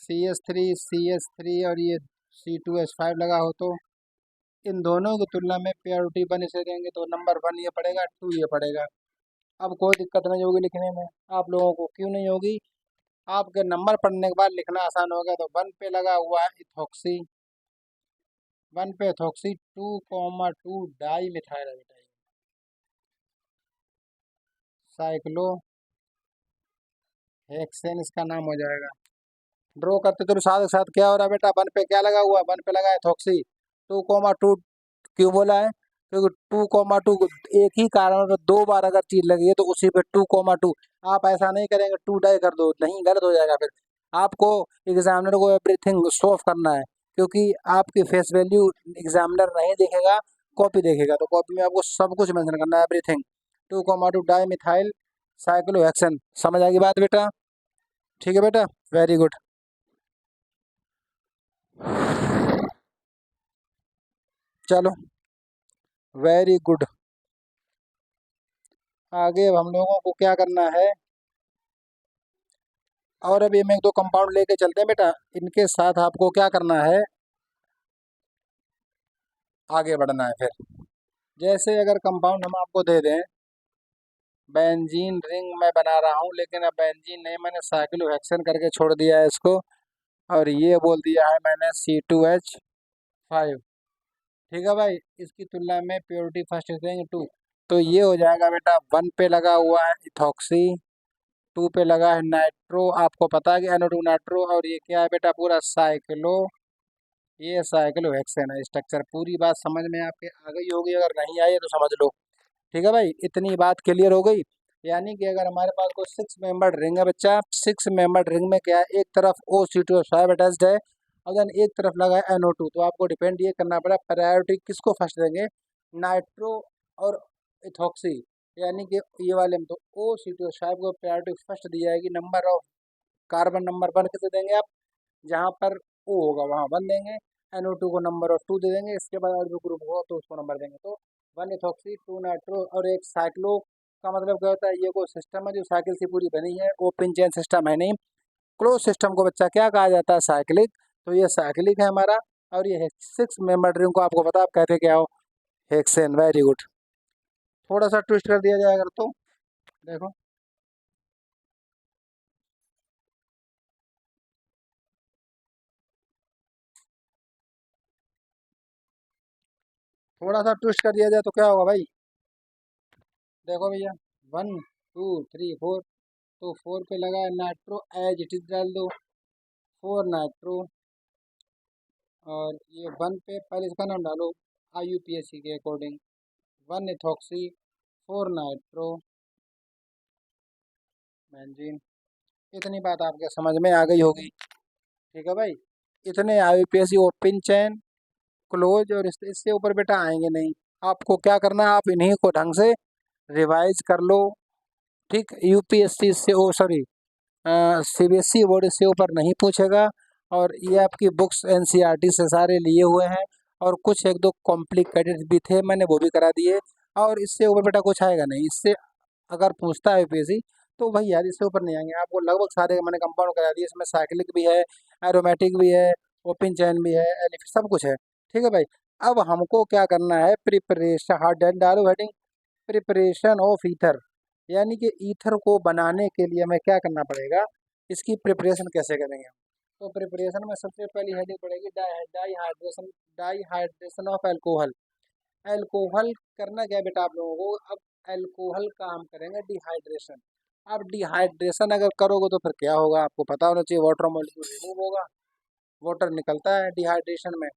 CH3 और ये C2H5 लगा हो, तो इन दोनों की तुलना में प्योरिटी 1 इसे देंगे तो नंबर 1 ये पड़ेगा, 2 ये पड़ेगा। अब कोई दिक्कत नहीं होगी लिखने में आप लोगों को, क्यों नहीं होगी, आपके नंबर पढ़ने के बाद लिखना आसान हो गया। तो 1 पे लगा हुआ है इथॉक्सी, 1 पे ethoxy, 2 2 di methyl cyclo hexane इसका नाम हो जाएगा। ड्रॉ करते तो साथ साथ क्या हो रहा है बेटा, 1 पे क्या लगा हुआ है, 1 पे लगा है इथॉक्सी, 2 2 क्यों बोला है, क्योंकि 2 2 एक ही कारण पर 2 बार अगर चीज लगी है तो उसी पे 2 2। आप ऐसा नहीं करेंगे 2 डाई कर दो, नहीं गलत हो जाएगा फिर। आपको एग्जामिनर को एवरीथिंग शो ऑफ करना है, क्योंकि आपकी फेस वैल्यू एग्जामिनर नहीं देखेगा, कॉपी देखेगा, तो कॉपी में आपको सब कुछ मेंशन करना है, एवरीथिंग। 2 2 डाई मिथाइल साइक्लोहेक्सेन, समझ आएगी बात बेटा। ठीक है बेटा, वेरी गुड। चलो, वेरी गुड। आगे अब हम लोगों को क्या करना है, और अभी हम 1 2 कंपाउंड लेके चलते हैं बेटा, इनके साथ आपको क्या करना है, आगे बढ़ना है फिर। जैसे अगर कंपाउंड हम आपको दे दें, बेंजीन रिंग मैं बना रहा हूँ, लेकिन अब बेंजीन नहीं, मैंने साइक्लोहेक्सेन करके छोड़ दिया है इसको, और ये बोल दिया है मैंने C2H5। ठीक है भाई, इसकी तुलना में प्योरिटी फर्स्ट देंगे 2, तो ये हो जाएगा बेटा, 1 पे लगा हुआ है इथॉक्सी, 2 पे लगा है नाइट्रो, आपको पता है कि NO2 नाइट्रो, और ये क्या है बेटा, पूरा साइक्लो, ये साइक्लोहेक्सेन है स्ट्रक्चर। पूरी बात समझ में आपके आ गई होगी, अगर नहीं आई है तो समझ लो। ठीक है भाई, इतनी बात क्लियर हो गई। यानी कि अगर हमारे पास कोई 6 मेंबर्ड रिंग है बच्चा, 6 मेंबर्ड रिंग में क्या है, एक तरफ O C2H5 अटैच्ड है, और देन एक तरफ लगा है NO2, तो आपको डिपेंड ये करना पड़ा प्रायोरिटी किसको फर्स्ट देंगे, नाइट्रो और इथॉक्सी। यानी कि ये वाले में तो O C2H5 को प्रायोरिटी फर्स्ट दी जाएगी, नंबर ऑफ कार्बन नंबर 1 किसे देंगे आप, जहाँ पर O होगा वहाँ 1 देंगे, NO2 को नंबर ऑफ 2 दे देंगे, इसके बाद और जो ग्रुप होगा तो उसको नंबर देंगे। तो 1 इथॉक्सी, 2 नाइट्रो और एक साइक्लो, का मतलब क्या होता है, ये कोई सिस्टम है जो साइकिल से पूरी बनी है, ओपन चेन सिस्टम है नहीं। क्लोज सिस्टम को बच्चा क्या कहा जाता है, साइक्लिक। तो ये साइक्लिक है हमारा, और ये 6 मेंबर रिंग को आपको पता, आप कहते क्या हो, हेक्सेन। Very good. थोड़ा सा ट्विस्ट कर दिया जाए अगर तो, देखो, थोड़ा सा ट्विस्ट कर दिया जाए तो क्या होगा भाई? देखो भैया, 1 2 3 4, तो 4 पे लगा है नाइट्रो, एज इट इज डाल दो, 4 नाइट्रो। और ये 1 पे पहले इसका नाम डालो IUPAC के अकॉर्डिंग, 1 इथॉक्सी, 4 नाइट्रो बेंजीन। इतनी बात आपके समझ में आ गई होगी, ठीक है भाई। इतने IUPAC ओपन चैन, क्लोज, और इससे ऊपर बेटा आएंगे नहीं। आपको क्या करना है, आप इन्हीं को ढंग से रिवाइज कर लो, ठीक। UPSC से, ओ सॉरी, CBSE बोर्ड इससे ऊपर नहीं पूछेगा। और ये आपकी बुक्स NCERT से सारे लिए हुए हैं, और कुछ एक दो कॉम्प्लिकेटेड भी थे, मैंने वो भी करा दिए। और इससे ऊपर बेटा कुछ आएगा नहीं। इससे अगर पूछता है UPSC तो भाई यार इससे ऊपर नहीं आएंगे। आपको लगभग सारे मैंने कंपाउंड करा दिए, इसमें साइक्लिक भी है, एरोमेटिक भी है, ओपन चैन भी है, सब कुछ है, ठीक है भाई। अब हमको क्या करना है, प्रिपरेशन, हार्ड डालो हेडिंग, प्रिपरेशन ऑफ ईथर, यानी कि ईथर को बनाने के लिए हमें क्या करना पड़ेगा, इसकी प्रिपरेशन कैसे करेंगे। तो प्रिपरेशन में सबसे पहली हेडिंग पड़ेगी डाईहाइड्रेशन, डाईहाइड्रेशन ऑफ अल्कोहल। अल्कोहल करना क्या है बेटा आप लोगों को, अब अल्कोहल का हम करेंगे डिहाइड्रेशन। अब डिहाइड्रेशन अगर करोगे तो फिर क्या होगा, आपको पता होना चाहिए, वाटर मॉलिक्यूल रिमूव होगा, वाटर निकलता है डिहाइड्रेशन में।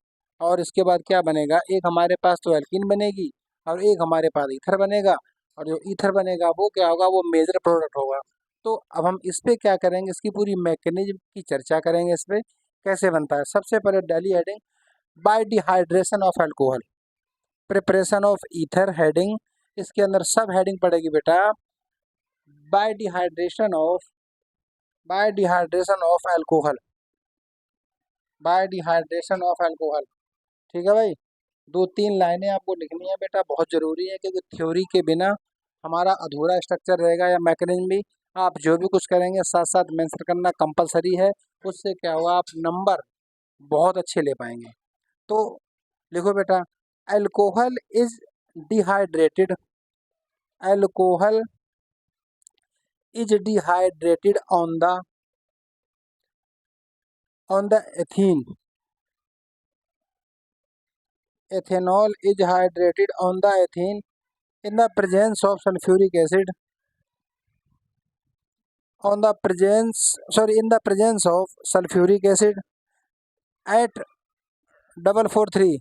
और इसके बाद क्या बनेगा, एक हमारे पास तो एल्कीन बनेगी, और एक हमारे पास ईथर बनेगा। और जो ईथर बनेगा वो क्या होगा, वो मेजर प्रोडक्ट होगा। तो अब हम इस पे क्या करेंगे, इसकी पूरी मैकेनिज्म की चर्चा करेंगे, इस पे कैसे बनता है। सबसे पहले daily heading, bye dehydration of alcohol, preparation of ether heading, इसके अंदर सब हेडिंग पड़ेगी बेटा, bye dehydration of, bye dehydration of alcohol, bye dehydration of alcohol, ठीक है भाई। 2 3 लाइनें आपको लिखनी है बेटा, बहुत ज़रूरी है, क्योंकि थ्योरी के बिना हमारा अधूरा स्ट्रक्चर रहेगा या मैकेनिज्म भी। आप जो भी कुछ करेंगे साथ साथ मेंशन करना कंपलसरी है, उससे क्या होगा, आप नंबर बहुत अच्छे ले पाएंगे। तो लिखो बेटा, alcohol is dehydrated, alcohol is dehydrated on the ethene, ethanol is hydrated on the ethene in the presence of sulfuric acid, on the presence, sorry, in the presence of sulfuric acid at 443,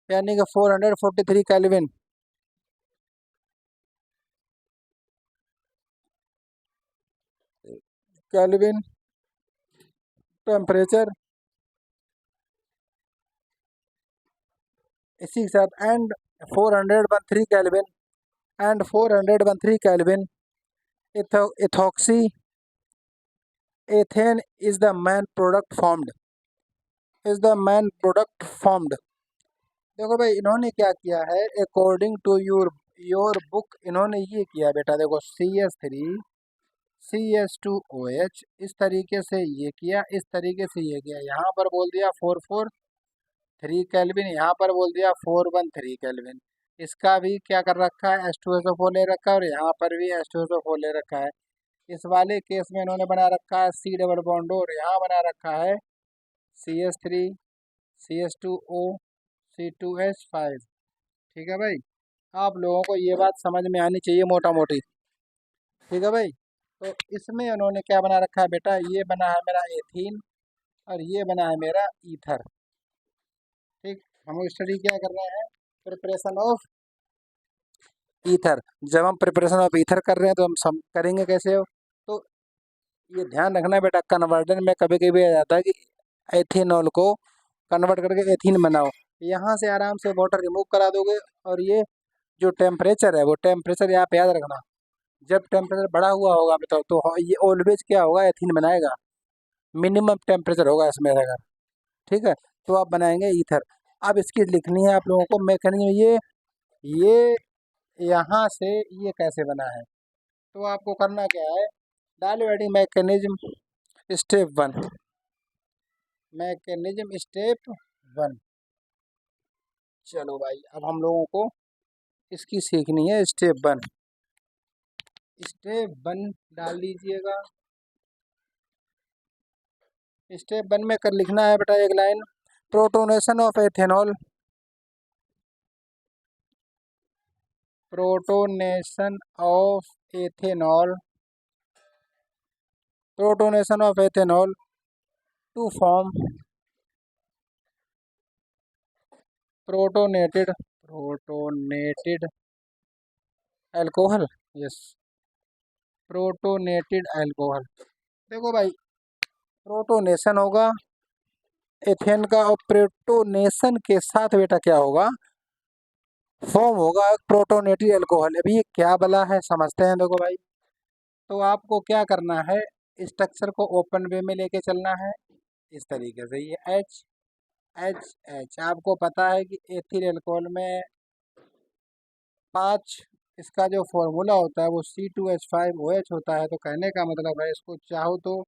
यानी कि 443 केल्विन, केल्विन टेम्परेचर, इसी के साथ and 413 kelvin, and 413 kelvin ethoxy ethane is the man product formed, is the man product formed. देखो भाई इन्होंने क्या किया है, अकॉर्डिंग टू योर बुक इन्होंने ये किया बेटा, देखो CH3CH2OH, इस तरीके से ये किया, इस तरीके से ये किया। यहाँ पर बोल दिया 443 केल्विन, यहाँ पर बोल दिया 413 केल्विन। इसका भी क्या कर रखा है, H2SO4 ले रखा है, और यहाँ पर भी H2SO4 ले रखा है। इस वाले केस में इन्होंने बना रखा है C डबल बॉन्ड, और यहाँ बना रखा है CH3CH2O C2H5, ठीक है भाई। आप लोगों को ये बात समझ में आनी चाहिए मोटा मोटी, ठीक है भाई। तो इसमें उन्होंने क्या बना रखा है बेटा, ये बना है मेरा एथीन, और ये बना है मेरा ईथर, ठीक। हम स्टडी क्या कर रहे हैं, प्रिपरेशन ऑफ ईथर। जब हम प्रिपरेशन ऑफ ईथर कर रहे हैं तो हम करेंगे कैसे हो, तो ये ध्यान रखना बेटा, कन्वर्जन में कभी कभी आ जाता है कि एथेनॉल को कन्वर्ट करके एथीन बनाओ, यहाँ से आराम से वाटर रिमूव करा दोगे। और ये जो टेम्परेचर है वो टेम्परेचर यहाँ पे याद रखना, जब टेम्परेचर बढ़ा हुआ होगा बताओ तो ये ऑलवेज क्या होगा, एथीन बनाएगा, मिनिमम टेम्परेचर होगा इसमें अगर, ठीक है। तो आप बनाएंगे ईथर। अब इसकी लिखनी है आप लोगों को मैकेनिज्म, ये यहाँ से ये कैसे बना है। तो आपको करना क्या है, diluting mechanism step 1, mechanism step 1। चलो भाई अब हम लोगों को इसकी सीखनी है स्टेप 1। स्टेप 1 डाल दीजिएगा। स्टेप 1 में कर लिखना है बेटा एक line, protonation of ethanol, protonation of ethanol, protonation of ethanol to form protonated alcohol. Yes, protonated alcohol. देखो भाई, प्रोटोनेशन होगा एथेन का, और प्रोटोनेशन के साथ बेटा क्या होगा, फॉर्म होगा प्रोटोनेटेड अल्कोहल। अभी ये क्या बला है समझते हैं। देखो भाई, तो आपको क्या करना है, स्ट्रक्चर को ओपन वे में लेके चलना है इस तरीके से। ये एच एच एच, आपको पता है कि एथिल अल्कोहल में 5, इसका जो फॉर्मूला होता है वो C2H5OH होता है। तो कहने का मतलब है, इसको चाहो तो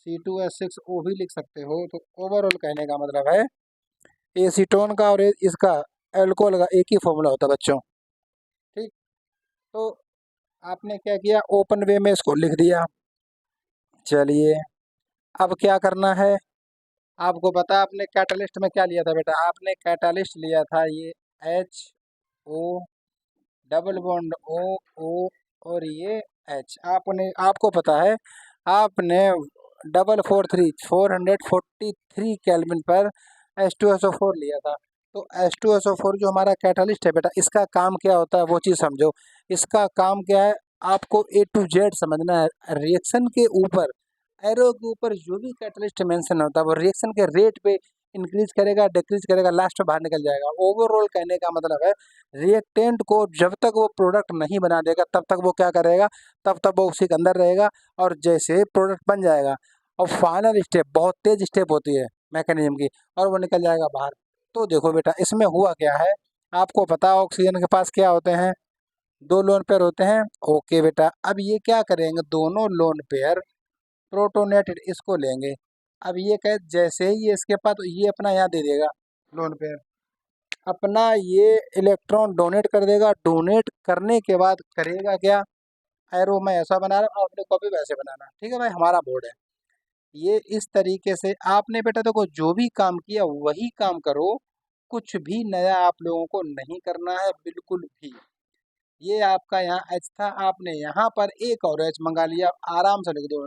C2H6O भी लिख सकते हो। तो ओवरऑल कहने का मतलब है, एसीटोन का और इसका अल्कोहल का एक ही फॉर्मूला होता है बच्चों। ठीक, तो आपने क्या किया, ओपन वे में इसको लिख दिया। चलिए, अब क्या करना है, आपको पता है आपने कैटलिस्ट में क्या लिया था बेटा, आपने कैटलिस्ट लिया था ये HO, डबल बॉन्ड O और ये H। आपको पता है, आपने 443 केल्विन पर H2SO4 लिया था। तो H2SO4 जो हमारा कैटलिस्ट है बेटा, इसका काम क्या होता है वो चीज़ समझो। इसका काम क्या है, आपको A to Z समझना है। रिएक्शन के ऊपर, एरो के ऊपर जो भी कैटलिस्ट मेंशन होता है वो रिएक्शन के रेट पे इंक्रीज करेगा, डिक्रीज करेगा, लास्ट में बाहर निकल जाएगा। ओवरऑल कहने का मतलब है, रिएक्टेंट को जब तक वो प्रोडक्ट नहीं बना देगा तब तक वो क्या करेगा, तब तक वो उसी के अंदर रहेगा। और जैसे प्रोडक्ट बन जाएगा, और फाइनल स्टेप बहुत तेज स्टेप होती है मैकेनिज्म की, और वो निकल जाएगा बाहर। तो देखो बेटा, इसमें हुआ क्या है, आपको पता ऑक्सीजन के पास क्या होते हैं, 2 लोन पेयर होते हैं। ओके बेटा, अब ये क्या करेंगे, दोनों लोन पेयर प्रोटोनेटेड इसको लेंगे। अब ये कहे जैसे ही ये इसके पास, तो ये अपना यहाँ दे देगा, लोन पेयर अपना ये इलेक्ट्रॉन डोनेट कर देगा। डोनेट करने के बाद करेगा क्या, एरो मैं ऐसा बना रहा हूँ, आपने कॉपी वैसे बनाना। ठीक है भाई, हमारा बोर्ड है ये। इस तरीके से आपने बेटा देखो, जो भी काम किया वही काम करो, कुछ भी नया आप लोगों को नहीं करना है बिल्कुल भी। ये आपका यहाँ एच था, आपने यहाँ पर एक और एच मंगा लिया, आराम से लिख दो।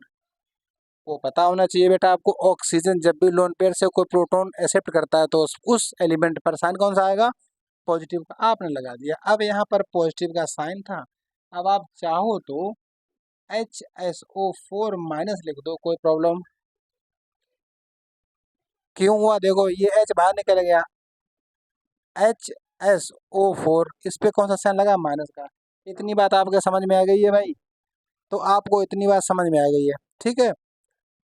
वो पता होना चाहिए बेटा आपको, ऑक्सीजन जब भी लोन पेयर से कोई प्रोटॉन एक्सेप्ट करता है तो उस एलिमेंट पर साइन कौन सा आएगा, पॉजिटिव का। आपने लगा दिया। अब यहाँ पर पॉजिटिव का साइन था, अब आप चाहो तो HSO4- लिख दो, कोई प्रॉब्लम। क्यों हुआ, देखो ये H बाहर निकल गया, HSO4 इस पे कौन सा साइन लगा, माइनस का। इतनी बात आपके समझ में आ गई है भाई, तो आपको इतनी बात समझ में आ गई है। ठीक है,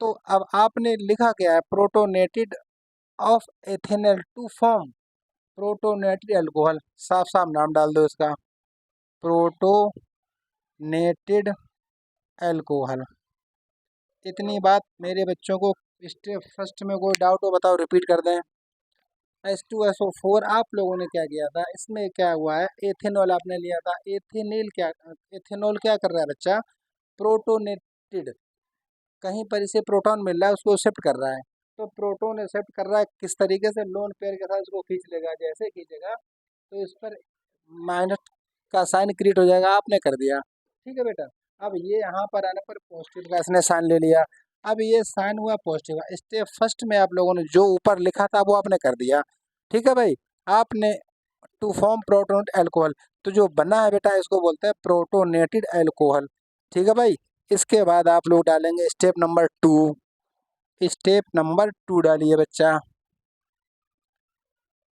तो अब आपने लिखा क्या है, protonated of ethanol to form protonated alcohol. साफ साफ नाम डाल दो इसका, प्रोटोनेटेड अल्कोहल। इतनी बात मेरे बच्चों को स्टेप फर्स्ट में कोई डाउट हो बताओ, रिपीट कर दें। H2SO4 आप लोगों ने क्या किया था, इसमें क्या हुआ है, एथेनॉल आपने लिया था। एथेनॉल क्या कर रहा है बच्चा, प्रोटोनेटेड, कहीं पर इसे प्रोटॉन मिल रहा है उसको एक्सेप्ट कर रहा है। तो प्रोटॉन एक्सेप्ट कर रहा है किस तरीके से, लोन पेयर के साथ उसको खींच लेगा। जैसे खींचेगा तो इस पर माइनस का साइन क्रिएट हो जाएगा, आपने कर दिया। ठीक है बेटा, अब ये यहाँ पर आने पर पॉजिटिव का इसने साइन ले लिया। अब ये साइन हुआ पॉजिटिव का। स्टेप फर्स्ट में आप लोगों ने जो ऊपर लिखा था वो आपने कर दिया। ठीक है भाई, आपने टू फॉर्म प्रोटोनेटेड अल्कोहल, तो जो बना है बेटा इसको बोलते हैं प्रोटोनेटेड अल्कोहल। ठीक है भाई, इसके बाद आप लोग डालेंगे स्टेप नंबर 2। स्टेप नंबर 2 डालिए बच्चा,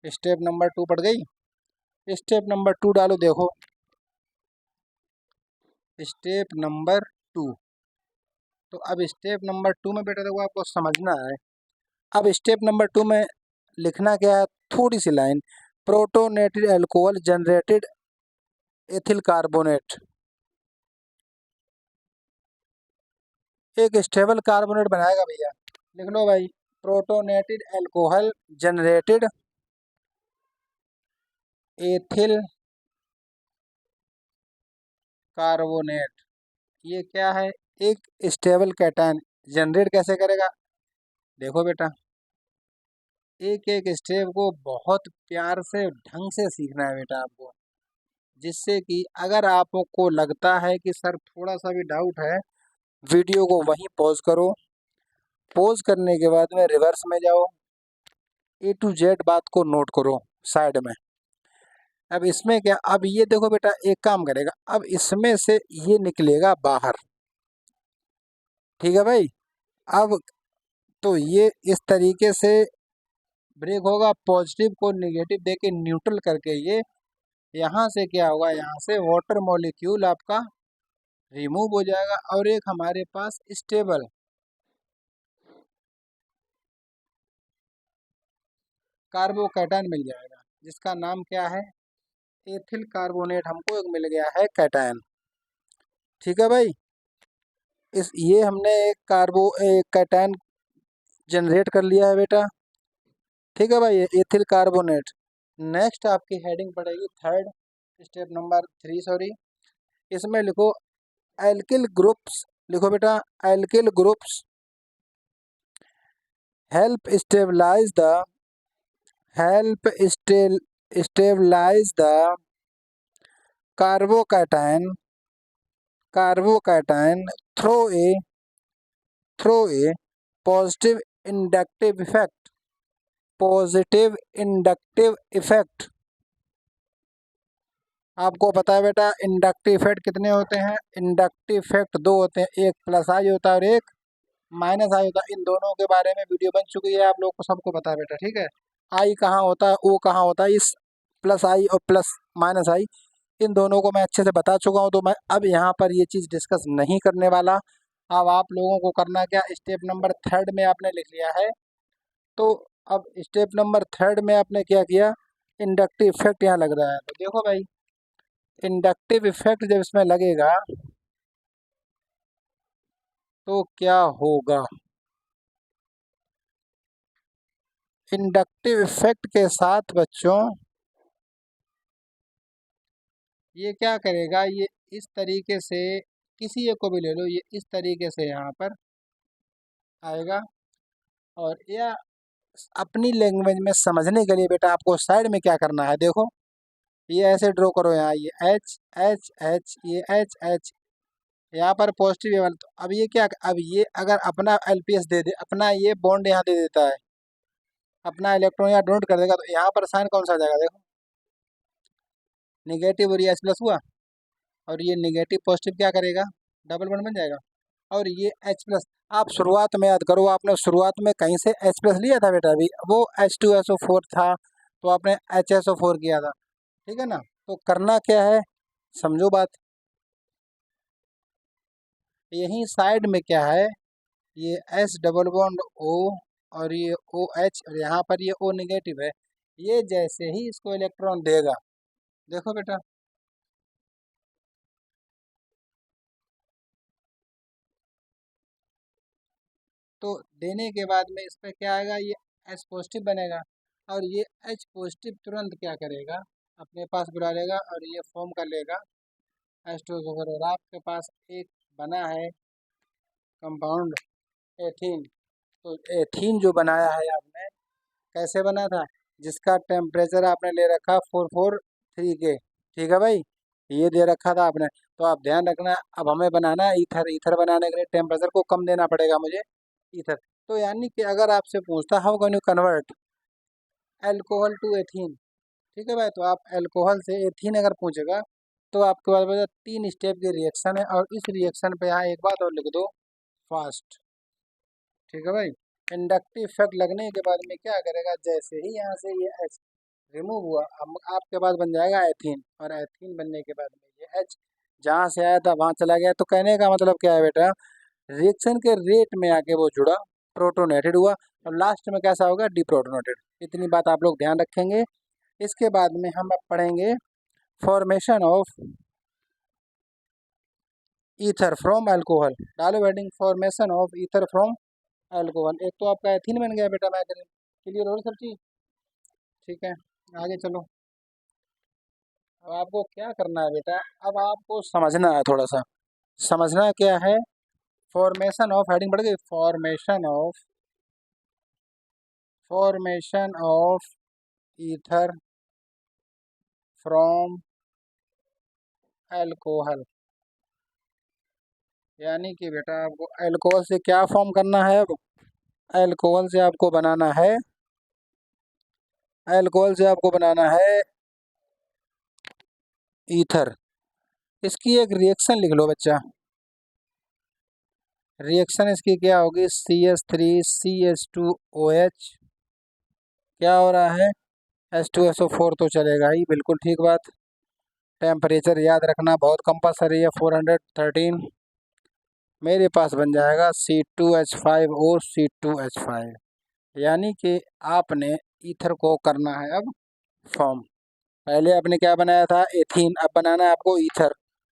स्टेप नंबर 2 पड़ गई। स्टेप नंबर 2 डालो, देखो स्टेप नंबर 2। तो अब स्टेप नंबर 2 में बेटा देखो आपको समझना है। अब स्टेप नंबर 2 में लिखना क्या है, थोड़ी सी line, protonated alcohol generated ethyl carbonate, एक स्टेबल कार्बोनेट बनाएगा भैया। लिख लो भाई, protonated alcohol generated ethyl carbonate. ये क्या है, एक स्टेबल कैटायन जनरेट कैसे करेगा। देखो बेटा, एक एक स्टेप को बहुत प्यार से ढंग से सीखना है बेटा आपको। जिससे कि अगर आपको लगता है कि सर थोड़ा सा भी डाउट है, वीडियो को वहीं पॉज करो, पॉज करने के बाद में रिवर्स में जाओ, A to Z बात को नोट करो साइड में। अब इसमें क्या, अब ये देखो बेटा एक काम करेगा, अब इसमें से ये निकलेगा बाहर, ठीक है भाई। अब तो ये इस तरीके से ब्रेक होगा, पॉजिटिव को निगेटिव देके न्यूट्रल करके ये यहाँ से क्या होगा, यहाँ से वाटर मॉलिक्यूल आपका रिमूव हो जाएगा और एक हमारे पास स्टेबल कार्बोकैटायन मिल जाएगा, जिसका नाम क्या है, एथिल कार्बोनेट हमको एक मिल गया है कैटायन। ठीक है भाई, इस ये हमने एक कैटायन जनरेट कर लिया है बेटा। ठीक है भाई, एथिल कार्बोनेट। नेक्स्ट आपकी हेडिंग पड़ेगी थर्ड, स्टेप नंबर 3 सॉरी। इसमें लिखो एल्किल ग्रुप्स, लिखो बेटा alkyl groups help stabilize the help stabilize the carbocation carbocation through a through a positive inductive effect positive inductive effect. आपको पता है बेटा इंडक्टिव इफेक्ट कितने होते हैं, इंडक्टिव इफेक्ट दो होते हैं, एक प्लस आई होता है और एक माइनस आई होता है। इन दोनों के बारे में वीडियो बन चुकी है, आप लोग को सबको पता है बेटा, ठीक है। आई कहाँ होता है, ओ कहाँ होता है, इस प्लस आई और प्लस माइनस आई, इन दोनों को मैं अच्छे से बता चुका हूँ, तो मैं अब यहाँ पर ये चीज़ डिस्कस नहीं करने वाला। अब आप लोगों को करना क्या, स्टेप नंबर थर्ड में आपने लिख लिया है, तो अब स्टेप नंबर थर्ड में आपने क्या किया, इंडक्टिव इफेक्ट यहाँ लग रहा है, तो देखो भाई इंडक्टिव इफेक्ट जब इसमें लगेगा तो क्या होगा, इंडक्टिव इफेक्ट के साथ बच्चों ये क्या करेगा, ये इस तरीके से किसी एक को भी ले लो, ये इस तरीके से यहाँ पर आएगा। और या अपनी लैंग्वेज में समझने के लिए बेटा आपको साइड में क्या करना है, देखो ये ऐसे ड्रॉ करो, यहाँ ये एच एच एच, ये एच एच, यहाँ पर पॉजिटिव ये वाला, तो अब ये क्या, अब ये अगर अपना एलपीएस दे दे, अपना ये बॉन्ड यहाँ दे देता है, अपना इलेक्ट्रॉन यहाँ डोनेट कर देगा, तो यहाँ पर साइन कौन सा आ जाएगा, देखो निगेटिव, और ये एच प्लस हुआ, और ये निगेटिव पॉजिटिव क्या करेगा, डबल बॉन्ड बन जाएगा। और ये एच प्लस, आप शुरुआत में याद करो, आपने शुरुआत में कहीं से एच प्लस लिया था बेटा, अभी वो H2SO4 था, तो आपने HSO4 किया था, ठीक है ना। तो करना क्या है, समझो बात, यही साइड में क्या है, ये एस डबल बॉन्ड ओ और ये ओ एच, और यहाँ पर ये ओ निगेटिव है, ये जैसे ही इसको इलेक्ट्रॉन देगा, देखो बेटा तो देने के बाद में इस पर क्या आएगा, ये एच पॉजिटिव बनेगा, और ये एच पॉजिटिव तुरंत क्या करेगा, अपने पास बुला लेगा और ये फॉर्म कर लेगा H2SO4, और आपके पास एक बना है कंपाउंड एथीन। तो एथीन जो बनाया है आपने, कैसे बना था, जिसका टेम्परेचर आपने ले रखा 443 के, ठीक है भाई, ये दे रखा था आपने। तो आप ध्यान रखना, अब हमें बनाना है ईथर, ईथर बनाने के लिए टेम्परेचर को कम देना पड़ेगा मुझे, ईथर। तो यानी कि अगर आपसे पूछता how can you convert alcohol to ethene, ठीक है भाई, तो आप एल्कोहल से एथीन अगर पूछेगा, तो आपके पास बता 3 स्टेप की रिएक्शन है, और इस रिएक्शन पे यहाँ एक बात और लिख दो, फास्ट, ठीक है भाई। इंडक्टिव इफेक्ट लगने के बाद में क्या करेगा, जैसे ही यहाँ से ये एच रिमूव हुआ, अब आपके पास बन जाएगा एथीन, और एथीन बनने के बाद में ये एच जहाँ से आया था वहाँ चला गया। तो कहने का मतलब क्या है बेटा, रिएक्शन के रेट में आके वो जुड़ा, प्रोटोनेटेड हुआ, और लास्ट में कैसा होगा, डिप्रोटोनेटेड। इतनी बात आप लोग ध्यान रखेंगे। इसके बाद में हम अब पढ़ेंगे formation of ether from alcohol, डालो heading formation of ether from alcohol. एक तो आपका एथीन बन गया बेटा, मैं क्लियर हो सब चीज़, ठीक है। आगे चलो, अब आपको क्या करना है बेटा, अब आपको समझना है थोड़ा सा, समझना क्या है, फॉर्मेशन ऑफ, हेडिंग बढ़ गई, formation of ether from alcohol. यानी कि बेटा आपको अल्कोहल से क्या फॉर्म करना है अब? अल्कोहल से आपको बनाना है, अल्कोहल से आपको बनाना है ईथर। इसकी एक रिएक्शन लिख लो बच्चा। रिएक्शन इसकी क्या होगी? CH3CH2OH। क्या हो रहा है? H2SO4 तो चलेगा ही, बिल्कुल ठीक बात। टेम्परेचर याद रखना बहुत कंपलसरी है, 413। मेरे पास बन जाएगा C2H5 और C2H5। यानी कि आपने ईथर को करना है अब फॉर्म। पहले आपने क्या बनाया था? एथीन। अब बनाना है आपको ईथर।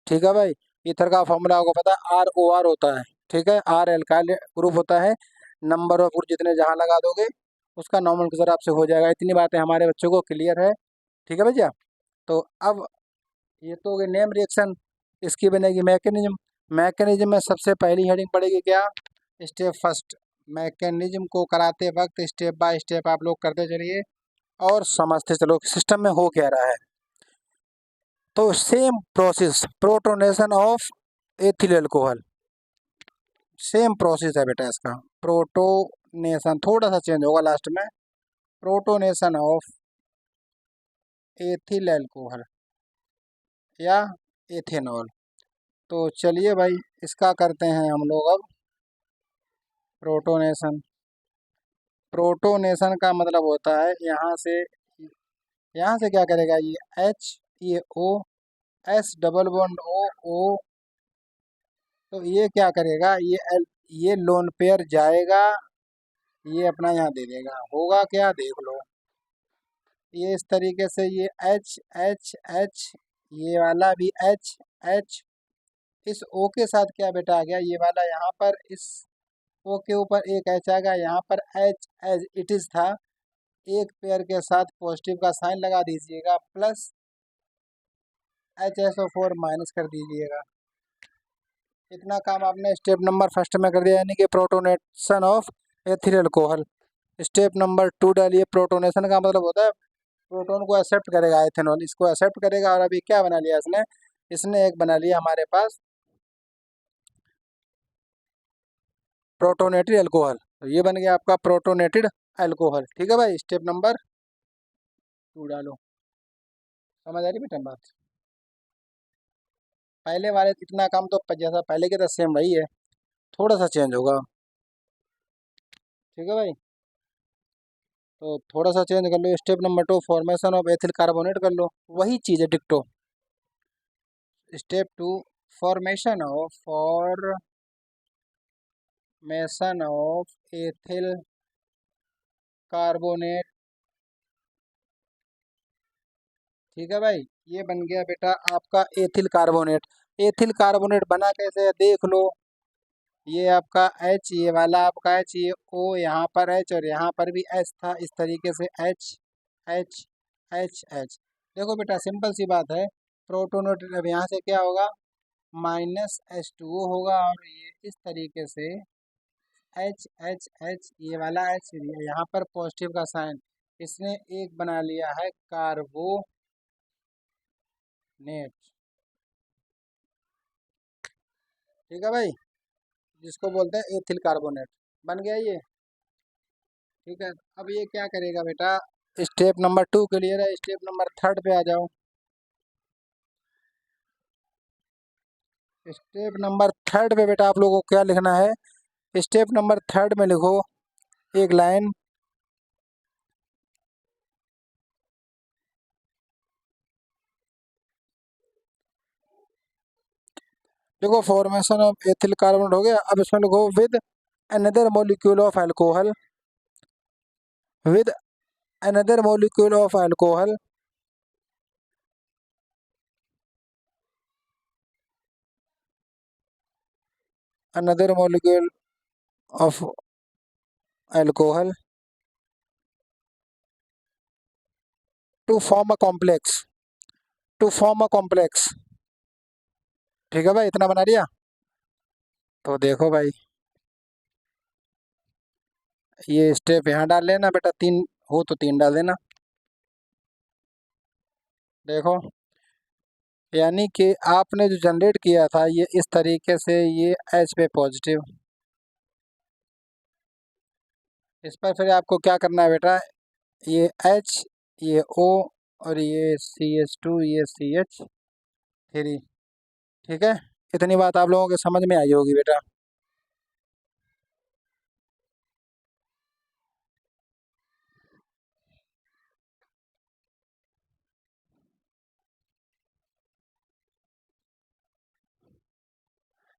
ठीक है भाई। ईथर का फॉर्मूला आपको पता है, ROR होता है। ठीक है, R एल्काइल ग्रुप होता है। नंबर ऑफ ग्रुप जितने जहाँ लगा दोगे उसका नॉमेनक्लेचर आपसे हो जाएगा। इतनी बातें हमारे बच्चों को क्लियर है? ठीक है भैया। तो अब ये तो हो गई नेम रिएक्शन। इसकी बनेगी मैकेनिज्म। मैकेनिज्म में सबसे पहली हेडिंग पड़ेगी क्या? Step first. मैकेनिज्म को कराते वक्त स्टेप बाय स्टेप आप लोग करते चलिए और समझते चलो कि सिस्टम में हो क्या रहा है। तो same process, protonation of ethyl alcohol. Same process है बेटा इसका। प्रोटोनेशन थोड़ा सा चेंज होगा लास्ट में। प्रोटोनेशन ऑफ एथिल अल्कोहल या एथेनॉल। तो चलिए भाई इसका करते हैं हम लोग अब प्रोटोनेशन। प्रोटोनेशन का मतलब होता है यहाँ से क्या करेगा ये H, ये O, S double bond O O। तो ये क्या करेगा? ये लोन पेयर जाएगा, ये अपना यहाँ दे देगा। होगा क्या देख लो। ये इस तरीके से ये H H H, ये वाला भी H H। इस O के साथ क्या बेटा आ गया? ये वाला यहाँ पर इस O के ऊपर एक H आ गया, यहाँ पर H एज इट इज था। एक पेयर के साथ पॉजिटिव का साइन लगा दीजिएगा, प्लस HSO4 माइनस कर दीजिएगा। इतना काम आपने स्टेप नंबर फर्स्ट में कर दिया, यानी कि protonation of ethyl alcohol. Step number 2 डालिए। प्रोटोनेशन का मतलब होता है प्रोटोन को एक्सेप्ट करेगा एथेनॉल, इसको एक्सेप्ट करेगा। और अभी क्या बना लिया इसने? इसने एक बना लिया हमारे पास प्रोटोनेटेड अल्कोहल। तो ये बन गया आपका प्रोटोनेटेड अल्कोहल। ठीक है भाई। स्टेप नंबर 2 डालो। समझ आ रही बेटा बात? पहले वाले इतना काम तो जैसा पहले के था सेम वही है, थोड़ा सा चेंज होगा। ठीक है भाई। तो थोड़ा सा चेंज कर लो। Step number 2 formation of ethyl carbonate कर लो, वही चीज़ है डिक्टो। Step 2 formation of ethyl carbonate. ठीक है भाई। ये बन गया बेटा आपका एथिल कार्बोनेट। एथिल कार्बोनेट बना कैसे है देख लो। ये आपका H, ये वाला आपका H, ये O, यहाँ पर H और यहाँ पर भी H था। इस तरीके से H H H H। देखो बेटा सिंपल सी बात है। प्रोटोनेट अब यहाँ से क्या होगा? -H2O होगा और ये इस तरीके से H H H, ये वाला H, यहाँ पर पॉजिटिव का साइन। इसने एक बना लिया है कार्बोनेट, ठीक है भाई, जिसको बोलते हैं एथिल कार्बोनेट। बन गया ये। ठीक है। अब ये क्या करेगा बेटा? स्टेप नंबर 2 क्लियर है। स्टेप नंबर 3 पे आ जाओ। स्टेप नंबर 3 पे बेटा आप लोगों को क्या लिखना है? स्टेप नंबर 3 में लिखो एक लाइन। देखो फॉर्मेशन ऑफ एथिल कार्बोनेट हो गया। अब इसमें लिखो with another molecule of alcohol, with another molecule of alcohol, another molecule of alcohol to form a complex, to form a complex. ठीक है भाई, इतना बना दिया। तो देखो भाई ये स्टेप यहाँ डाल लेना बेटा, 3 हो तो 3 डाल देना। देखो यानी कि आपने जो जनरेट किया था ये इस तरीके से, ये H पे पॉजिटिव, इस पर फिर आपको क्या करना है बेटा, ये H, ये O और ये CH2, ये CH3। ठीक है, इतनी बात आप लोगों के समझ में आई होगी बेटा।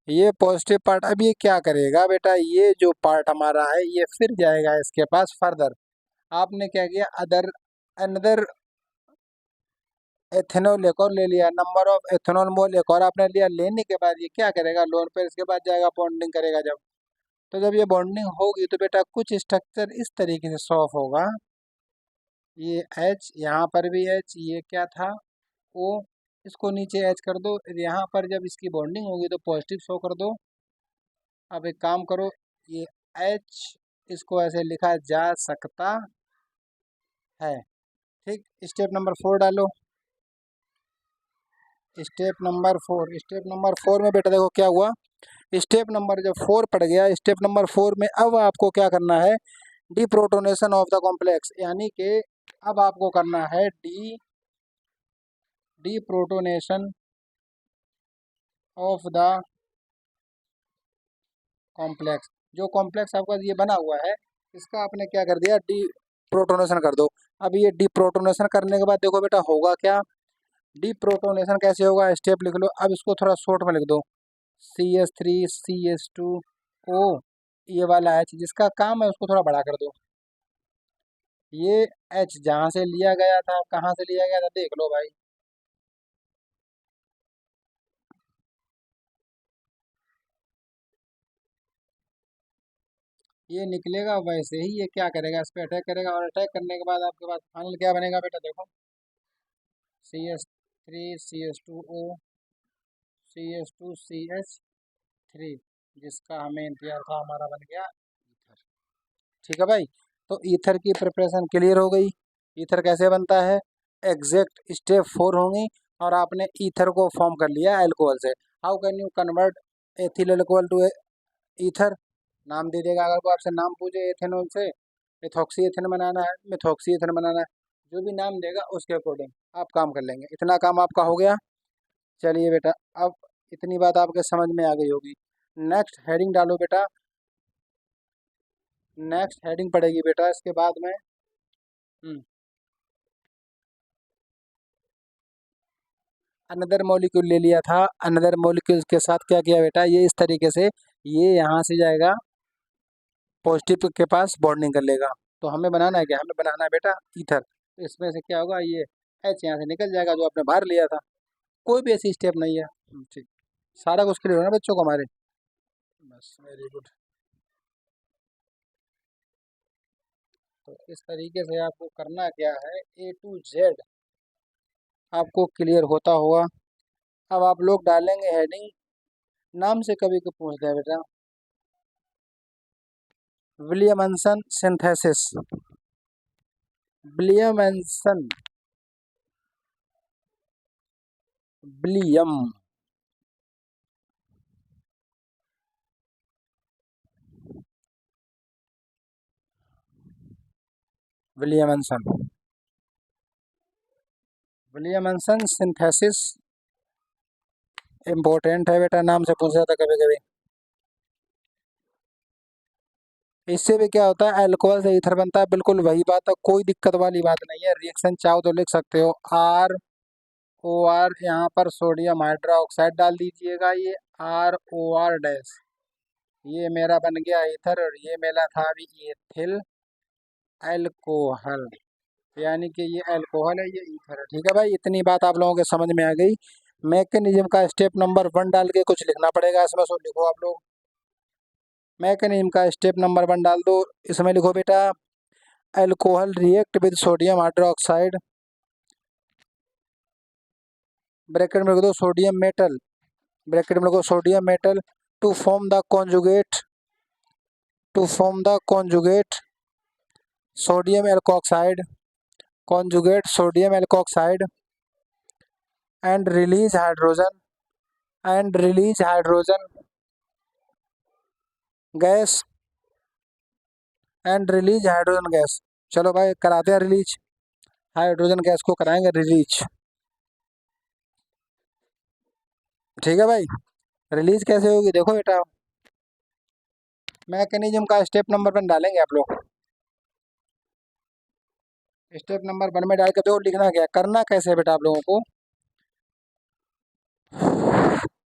ये पॉजिटिव पार्ट अब ये क्या करेगा बेटा, ये जो पार्ट हमारा है ये फिर जाएगा इसके पास फर्दर। आपने क्या किया, अदर अनदर एथेनॉल एक और ले लिया, नंबर ऑफ एथेनॉल मोल एक और आपने लिया। लेने के बाद ये क्या करेगा, लोन पर इसके बाद जाएगा बॉन्डिंग करेगा जब, तो जब ये बॉन्डिंग होगी तो बेटा कुछ स्ट्रक्चर इस तरीके से सॉफ होगा। ये H, यहाँ पर भी H, ये क्या था O, इसको नीचे H कर दो। यहाँ पर जब इसकी बॉन्डिंग होगी तो पॉजिटिव शो कर दो। अब एक काम करो, ये H, इसको ऐसे लिखा जा सकता है। ठीक, स्टेप नंबर 4 डालो। स्टेप नंबर 4 में बेटा देखो क्या हुआ, स्टेप नंबर जब 4 पड़ गया, स्टेप नंबर 4 में अब आपको क्या करना है, डीप्रोटोनेशन ऑफ द कॉम्प्लेक्स, यानी कि अब आपको करना है डीप्रोटोनेशन ऑफ द कॉम्प्लेक्स। जो कॉम्प्लेक्स आपका ये बना हुआ है इसका आपने क्या कर दिया, डी प्रोटोनेशन कर दो। अब ये डी प्रोटोनेशन करने के बाद देखो बेटा होगा क्या, डी प्रोटोनेशन कैसे होगा, स्टेप लिख लो। अब इसको थोड़ा शॉर्ट में लिख दो, CH3CH2O, ये वाला H जिसका काम है उसको थोड़ा बड़ा कर दो। ये H जहाँ से लिया गया था, कहाँ से लिया गया था देख लो भाई, ये निकलेगा वैसे ही, ये क्या करेगा, इस पे अटैक करेगा और अटैक करने के बाद आपके पास फाइनल क्या बनेगा बेटा, देखो CH3CH2O CH2CH3, जिसका हमें इंतजार था हमारा बन गया ईथर। ठीक है भाई, तो ईथर की प्रिपरेशन क्लियर हो गई। ईथर कैसे बनता है, एग्जैक्ट स्टेप 4 होंगी और आपने ईथर को फॉर्म कर लिया एल्कोहल से। How can you convert ethyl alcohol to ether, नाम दे देगा। अगर वो आपसे नाम पूछे एथेनॉल से एथॉक्सी एथेन बनाना है, मिथॉक्सी एथेन बनाना है, जो भी नाम देगा उसके अकॉर्डिंग आप काम कर लेंगे। इतना काम आपका हो गया। चलिए बेटा, अब इतनी बात आपके समझ में आ गई होगी। नेक्स्ट हेडिंग डालो बेटा, नेक्स्ट हेडिंग पड़ेगी बेटा इसके बाद में। अनदर मॉलिक्यूल ले लिया था, अनदर मॉलिक्यूल के साथ क्या किया बेटा, ये इस तरीके से ये यहाँ से जाएगा पॉजिटिव के पास बॉन्डिंग कर लेगा। तो हमें बनाना है क्या, हमें बनाना है बेटा ईथर। तो इसमें से क्या होगा, ये H यहाँ से निकल जाएगा जो आपने बाहर लिया था। कोई भी ऐसी स्टेप नहीं है। ठीक, सारा कुछ क्लियर हो ना बच्चों को हमारे, बस वेरी गुड। तो इस तरीके से आपको करना क्या है, A to Z आपको क्लियर होता होगा। अब आप लोग डालेंगे हेडिंग, नाम से कभी को पूछते हैं बेटा, Williamson synthesis, Williamson, William Williamson Williamson synthesis important है बेटा, नाम से पूछा था कभी कभी। इससे भी क्या होता है, अल्कोहल से ईथर बनता है, बिल्कुल वही बात है, कोई दिक्कत वाली बात नहीं है। रिएक्शन चाहो तो लिख सकते हो, ROR, यहाँ पर सोडियम हाइड्रोक्साइड डाल दीजिएगा, ये ROR डैश, ये मेरा बन गया ईथर और ये मेरा था अभी एथिल अल्कोहल, यानी कि ये अल्कोहल है, ये ईथर है। ठीक है भाई, इतनी बात आप लोगों के समझ में आ गई। मैकेनिज्म का स्टेप नंबर 1 डाल के कुछ लिखना पड़ेगा इसमें, सो लिखो आप लोग। मैकेनिज्म का स्टेप नंबर 1 डाल दो, इसमें लिखो बेटा, alcohol react with sodium hydroxide, bracket में लिख दो सोडियम मेटल, ब्रैकेट में लिखो sodium metal, to form the conjugate, to form the conjugate sodium alkoxide, conjugate sodium alkoxide and release hydrogen gas and release hydrogen gas. चलो भाई कराते हैं रिलीज, हाइड्रोजन गैस को कराएंगे रिलीज। ठीक है भाई, रिलीज कैसे होगी देखो बेटा, मैकेनिज्म का स्टेप नंबर 1 डालेंगे आप लोग। स्टेप नंबर 1 में डाल के दो, लिखना क्या करना कैसे है बेटा आप लोगों को।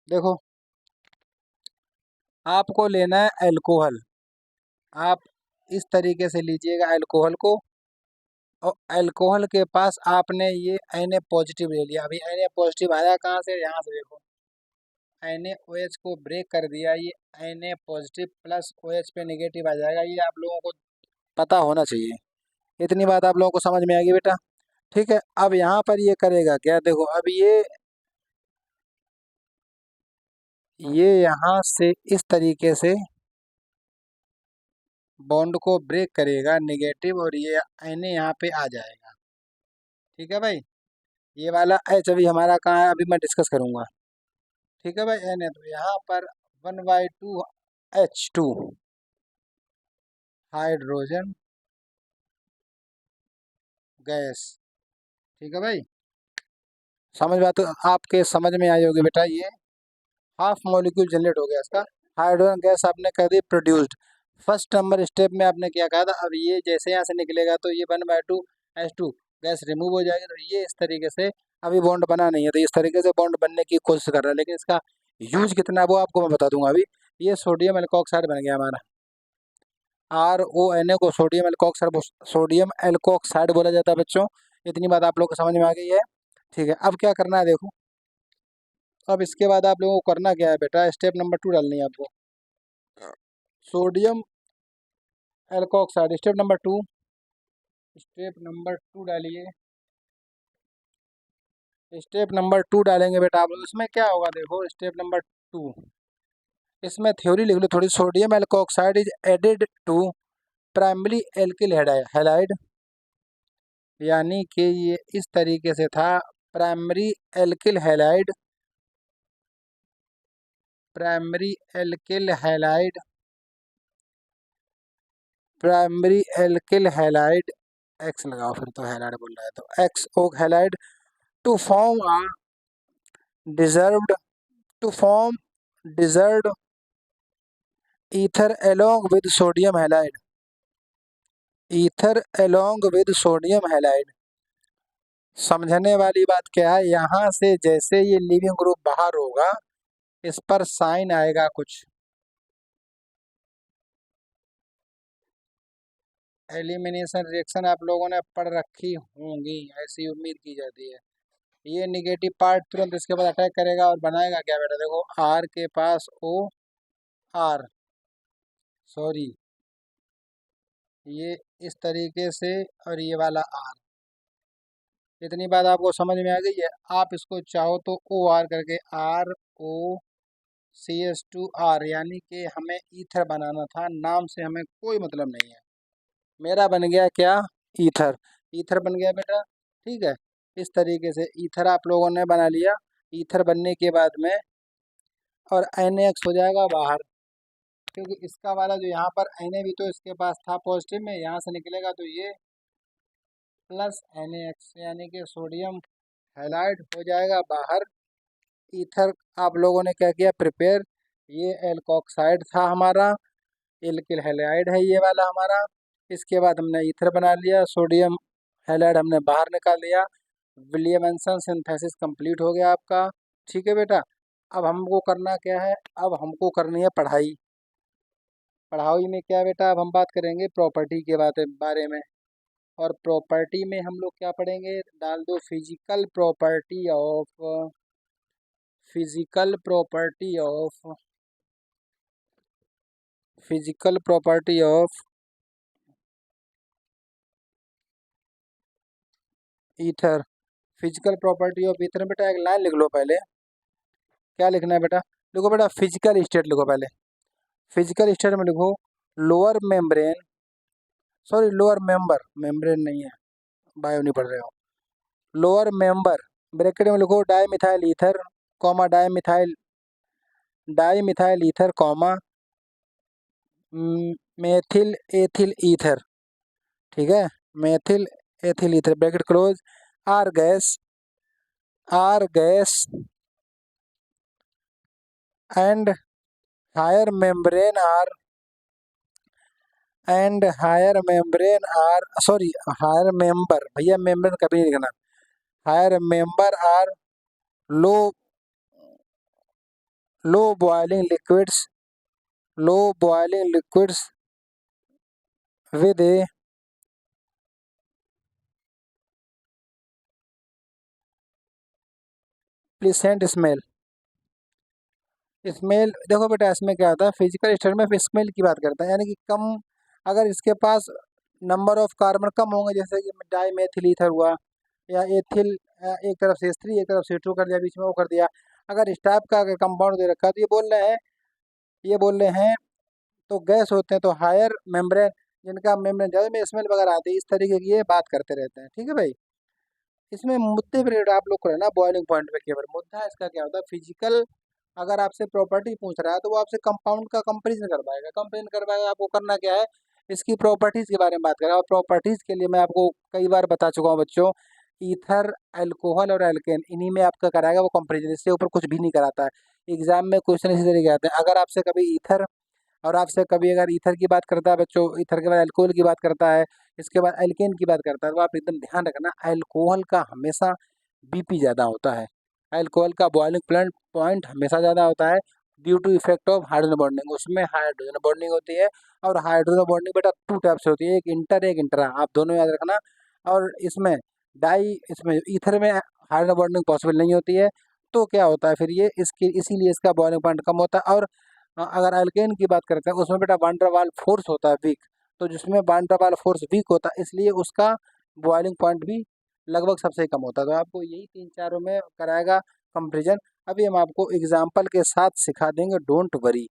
देखो आपको लेना है अल्कोहल, आप इस तरीके से लीजिएगा अल्कोहल को, और अल्कोहल के पास आपने ये Na पॉजिटिव ले लिया। अभी Na पॉजिटिव आया कहाँ से, यहाँ से देखो, NaOH को ब्रेक कर दिया, ये Na पॉजिटिव प्लस OH पे नेगेटिव आ जाएगा। ये आप लोगों को पता होना चाहिए, इतनी बात आप लोगों को समझ में आ गई बेटा। ठीक है, अब यहाँ पर ये करेगा क्या, देखो अब ये यहाँ से इस तरीके से बॉन्ड को ब्रेक करेगा नेगेटिव, और ये Na यहाँ पे आ जाएगा। ठीक है भाई, ये वाला H अभी हमारा कहाँ है, अभी मैं डिस्कस करूँगा। ठीक है भाई, Na तो यहाँ पर 1/2 H2 हाइड्रोजन गैस। ठीक है भाई, समझ बात आपके समझ में आई होगी बेटा। ये हाफ मॉलिक्यूल जनरेट हो गया इसका, हाइड्रोजन गैस आपने कर दी प्रोड्यूस्ड। फर्स्ट नंबर स्टेप में आपने क्या कहा था, अब ये जैसे यहाँ से निकलेगा तो ये 1/2 H2 गैस रिमूव हो जाएगी, तो ये इस तरीके से अभी बॉन्ड बना नहीं है, तो इस तरीके से बॉन्ड बनने की कोशिश कर रहा है, लेकिन इसका यूज कितना है वो आपको मैं बता दूंगा। अभी ये सोडियम एल्कोक्साइड बन गया हमारा, RONA को सोडियम एल्कोक्साइड बोला जाता है बच्चों। इतनी बात आप लोग को समझ में आ गई है। ठीक है, अब क्या करना है देखो, अब इसके बाद आप लोगों को करना क्या है बेटा, स्टेप नंबर 2 डालनी है आपको, सोडियम एल्कोक्साइड। स्टेप नंबर 2 डालिए। स्टेप नंबर 2 डालेंगे बेटा आप लोग, इसमें क्या होगा देखो, स्टेप नंबर 2 इसमें थ्योरी लिख लो थोड़ी। Sodium alkoxide is added to primary alkyl halide, यानी कि ये इस तरीके से था, primary alkyl halide, primary alkyl halide, primary alkyl halide, X लगाओ फिर तो हैलाइड बोल रहा है तो X ok halide, to form a deserved to form deserved ether along with sodium halide, ether along with sodium halide. समझने वाली बात क्या है, यहाँ से जैसे ये लिविंग ग्रुप बाहर होगा, इस पर साइन आएगा कुछ, एलिमिनेशन रिएक्शन आप लोगों ने पढ़ रखी होंगी, ऐसी उम्मीद की जाती है। ये निगेटिव पार्ट तुरंत इसके बाद अटैक करेगा और बनाएगा क्या बेटा, देखो R के पास OR, सॉरी ये इस तरीके से, और ये वाला R। इतनी बात आपको समझ में आ गई है। आप इसको चाहो तो OR करके ROCH2R, यानी कि हमें ईथर बनाना था, नाम से हमें कोई मतलब नहीं है। मेरा बन गया क्या, ईथर, ईथर बन गया बेटा। ठीक है, इस तरीके से ईथर आप लोगों ने बना लिया। ईथर बनने के बाद में और NaX हो जाएगा बाहर, क्योंकि इसका वाला जो यहाँ पर Na भी तो इसके पास था पॉजिटिव में, यहाँ से निकलेगा तो ये प्लस NaX, यानी कि सोडियम हैलाइड हो जाएगा बाहर। ईथर आप लोगों ने क्या किया प्रिपेयर, ये एल्कोक्साइड था हमारा, एल्किल हैलाइड है ये वाला हमारा। इसके बाद हमने ईथर बना लिया, सोडियम हैलाइड हमने बाहर निकाल लिया, विलियमसन सिंथेसिस कंप्लीट हो गया आपका। ठीक है बेटा, अब हमको करना क्या है, अब हमको करनी है पढ़ाई। पढ़ाई में क्या बेटा, अब हम बात करेंगे प्रॉपर्टी के बारे में। और प्रॉपर्टी में हम लोग क्या पढ़ेंगे, डाल दो physical property of ether. Physical property of ether बेटा, एक लाइन लिख लो पहले। क्या लिखना है बेटा, लिखो बेटा फिजिकल स्टेट लिखो पहले। फिजिकल स्टेट में लिखो lower membrane, sorry lower member, membrane नहीं है, बायो नहीं पढ़ रहे हो। लोअर मेंबर ब्रैकेट में लिखो di methyl ether comma di methyl ether comma methyl ethyl ether. ठीक है, methyl ethyl ether bracket close. Are gas and higher membrane are sorry higher member, भैया मेम्ब्रेन कभी नहीं लिखना, higher member are low low boiling liquids with a pleasant smell. Smell देखो बेटा, इसमें क्या होता है, फिजिकल स्टेट में स्मेल की बात करता है, यानी कि कम, अगर इसके पास नंबर ऑफ कार्बन कम होंगे, जैसे कि डाई मेथिल ईथर हुआ या एथिल, एक तरफ से H3 एक तरफ से H2 कर दिया, बीच में वो कर दिया, अगर इस टाइप का अगर कंपाउंड दे रखा है तो ये बोल रहे हैं तो गैस होते हैं, तो हायर मेम्ब्रेन, जिनका मेम्ब्रेन ज़्यादा में स्मेल वगैरह आती है, इस तरीके की ये बात करते रहते हैं। ठीक है भाई, इसमें मुद्दे पर आप लोग को रहना बॉइलिंग पॉइंट पे केवल मुद्दा इसका क्या होता है, फिजिकल अगर आपसे प्रॉपर्टी पूछ रहा है तो वो आपसे कंपाउंड का कंपेरिजन करवाएगा। आपको करना क्या है, इसकी प्रॉपर्टीज के बारे में बात करें, और प्रॉपर्टीज के लिए मैं आपको कई बार बता चुका हूँ बच्चों, ईथर, अल्कोहल और एल्केन, इन्हीं में आपका कराएगा वो कंपेरिजन, इससे ऊपर कुछ भी नहीं कराता है। एग्जाम में क्वेश्चन इसी तरीके आते हैं, अगर आपसे कभी ईथर और आपसे कभी अगर ईथर की बात करता है बच्चों, ईथर के बाद अल्कोहल की बात करता है, इसके बाद एल्केन की बात करता है, तो आप एकदम ध्यान रखना, अल्कोहल का हमेशा बीपी ज़्यादा होता है, अल्कोहल का बॉइलिंग पॉइंट पॉइंट हमेशा ज़्यादा होता है, due to effect of hydrogen bonding, उसमें हाइड्रोजन बॉन्डिंग होती है, और हाइड्रोजन बॉन्डिंग बेटा टू टाइप से होती है, एक इंटर एक इंट्रा, आप दोनों याद रखना। और इसमें ईथर में हाइड्रोजन बॉन्डिंग पॉसिबल नहीं होती है, तो क्या होता है फिर ये इसकी, इसीलिए इसका बॉइलिंग पॉइंट कम होता है। और अगर अल्केन की बात करते हैं, उसमें बेटा वान डेर वाल फोर्स होता है वीक, तो जिसमें वान डेर वाल फोर्स वीक होता है, इसलिए उसका बॉइलिंग पॉइंट भी लगभग सबसे कम होता है। तो आपको यही तीन चारों में कराएगा कंपेरिजन। अभी हम आपको एग्जाम्पल के साथ सिखा देंगे, डोंट वरी।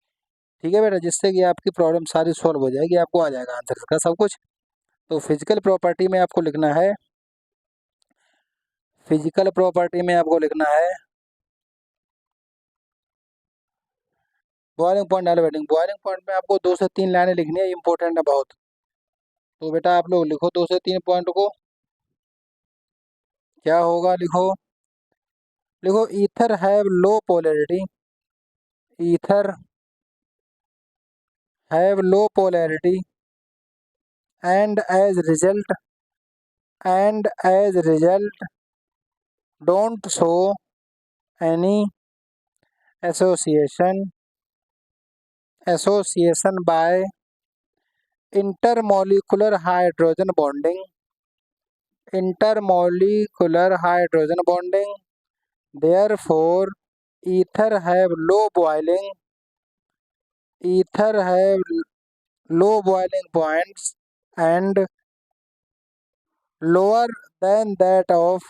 ठीक है बेटा, जिससे कि आपकी प्रॉब्लम सारी सॉल्व हो जाएगी, आपको आ जाएगा आंसर इसका सब कुछ। तो फिजिकल प्रॉपर्टी में आपको लिखना है boiling point elevating. Boiling point में आपको 2 से 3 लाइनें लिखनी है, इंपॉर्टेंट है बहुत। तो बेटा आप लोग लिखो 2 से 3 पॉइंट को, क्या होगा लिखो, ether have low polarity, ether have low polarity and as result don't show any association by intermolecular hydrogen bonding therefore ether have low boiling points and lower than that of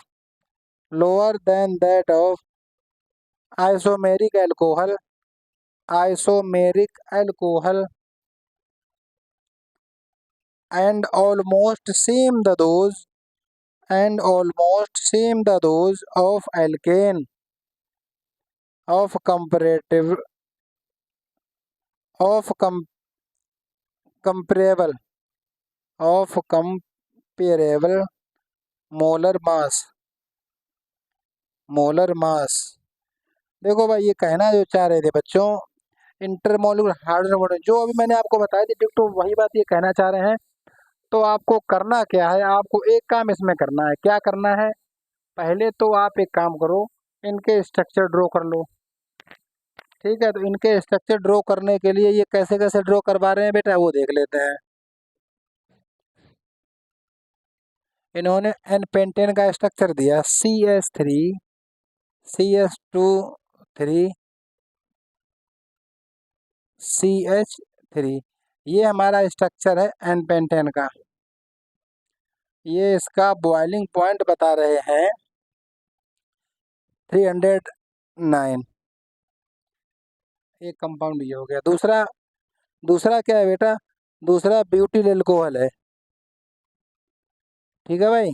isomeric alcohol isomeric alcohol and almost same the dose of alkane of comparative of comparable molar mass। देखो भाई, ये कहना जो चाह रहे थे बच्चों, इंटरमोलिकुलर हाइड्रोजन बॉन्डिंग, जो अभी मैंने आपको बताया थी डिट्टो वही बात ये कहना चाह रहे हैं। तो आपको करना क्या है, आपको एक काम इसमें करना है, क्या करना है, पहले तो आप एक काम करो, इनके स्ट्रक्चर ड्रॉ कर लो। ठीक है, तो इनके स्ट्रक्चर ड्रॉ करने के लिए ये कैसे कैसे ड्रॉ करवा रहे हैं बेटा, वो देख लेते हैं। इन्होंने एन पेंटेन का स्ट्रक्चर दिया, CH2 CH3, ये हमारा स्ट्रक्चर है एन पेंटेन का। ये इसका बॉइलिंग पॉइंट बता रहे हैं 309। एक कंपाउंड ये हो गया। दूसरा क्या है बेटा, दूसरा ब्यूटिल अल्कोहल है। ठीक है भाई,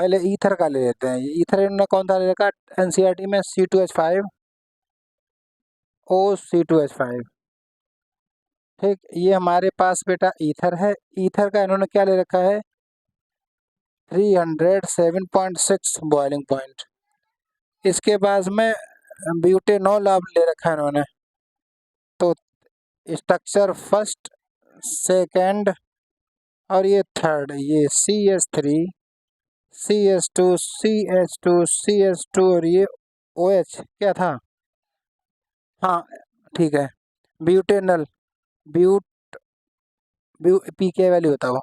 पहले ईथर का ले लेते हैं। ये ईथर इन्होंने कौन सा ले रखा एनसीईआरटी में, C2H5 O C2H5। ठीक, ये हमारे पास बेटा ईथर है। ईथर का इन्होंने क्या ले रखा है 307.6 बॉइलिंग पॉइंट। इसके बाद में ब्यूटेनॉल आप ले रखा है इन्होंने। तो स्ट्रक्चर फर्स्ट, सेकंड और ये थर्ड, ये CH3 CH2 CH2 CH2 और ये OH क्या था, हाँ ठीक है, ब्यूटेनल, ब्यूट पी के वैल्यू होता वो,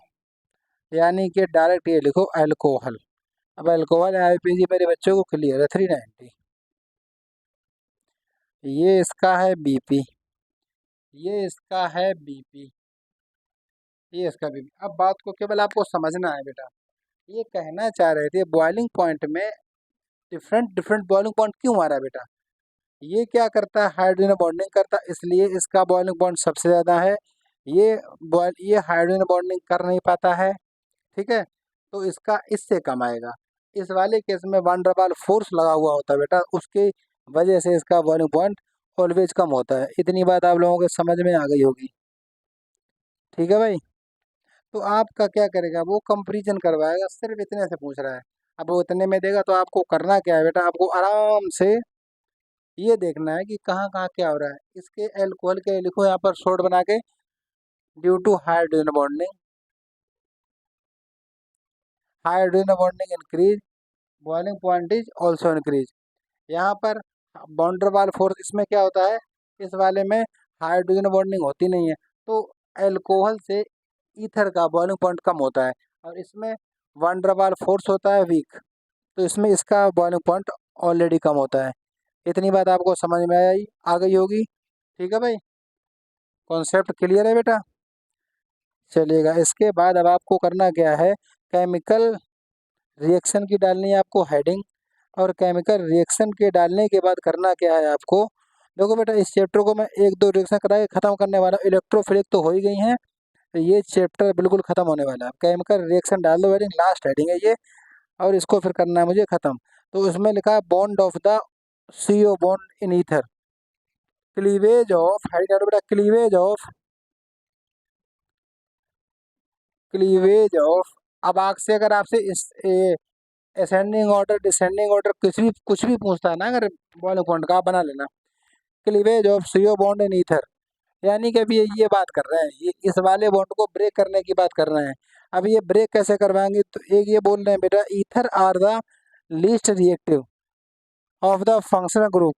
यानी कि डायरेक्ट ये लिखो अल्कोहल। अब अल्कोहल IUPAC मेरे बच्चों को क्लियर है 390। ये इसका है BP, ये इसका है BP, ये इसका BP। अब बात को केवल आपको समझना है बेटा, ये कहना चाह रहे थे बॉइलिंग पॉइंट में डिफरेंट डिफरेंट बॉइलिंग पॉइंट क्यों आ रहा है बेटा। ये क्या करता है हाइड्रोजन बॉन्डिंग करता है, इसलिए इसका बॉइलिंग पॉइंट सबसे ज़्यादा है। ये हाइड्रोजन बॉन्डिंग कर नहीं पाता है, ठीक है, तो इसका इससे कम आएगा। इस वाले केस में वन डर वाल फोर्स लगा हुआ होता है बेटा, उसकी वजह से इसका बॉइलिंग पॉइंट ऑलवेज कम होता है। इतनी बात आप लोगों के समझ में आ गई होगी, ठीक है भाई। तो आपका क्या करेगा, वो कंपेरिजन करवाएगा, सिर्फ इतने से पूछ रहा है। अब वो इतने में देगा तो आपको करना क्या है बेटा, आपको आराम से ये देखना है कि कहाँ कहाँ क्या हो रहा है। इसके एल्कोहल के लिखो यहाँ पर शॉर्ट बना के, due to hydrogen bonding, hydrogen bonding increase, boiling point is also increase. यहाँ पर बॉन्डर वाल फोर्स इसमें क्या होता है, इस वाले में हाइड्रोजन बॉन्डिंग होती नहीं है, तो एल्कोहल से ईथर का बॉइलिंग पॉइंट कम होता है, और इसमें वंडर वाल फोर्स होता है वीक, तो इसमें इसका बॉइलिंग पॉइंट ऑलरेडी कम होता है। इतनी बात आपको समझ में आ गई होगी, ठीक है भाई, कॉन्सेप्ट क्लियर है बेटा। चलिएगा, इसके बाद अब आपको करना क्या है, केमिकल रिएक्शन की डालनी है आपको हेडिंग, और केमिकल रिएक्शन के डालने के बाद करना क्या है आपको, देखो बेटा इस चैप्टर को मैं एक दो रिएक्शन करा के ख़त्म करने वाला हूँ। इलेक्ट्रोफिलिक तो हो ही गई हैं, तो ये चैप्टर बिल्कुल ख़त्म होने वाला है। केमिकल रिएक्शन डाल दो, हेडिंग लास्ट हेडिंग है ये, और इसको फिर करना है मुझे ख़त्म। तो उसमें लिखा है bond of the CO bond in ether, cleavage of, heading डालो बेटा, क्लीवेज ऑफ। अब आग से अगर आपसे इस असेंडिंग ऑर्डर डिसेंडिंग ऑर्डर कुछ भी पूछता है ना, अगर बॉइलिंग पॉइंट का आप बना लेना, cleavage of CO bond in ether, यानी कि अभी ये बात कर रहे हैं, ये इस वाले बॉन्ड को ब्रेक करने की बात कर रहे हैं। अब ये ब्रेक कैसे करवाएंगे, तो एक ये बोल रहे हैं बेटा, ether are the least reactive of the functional group,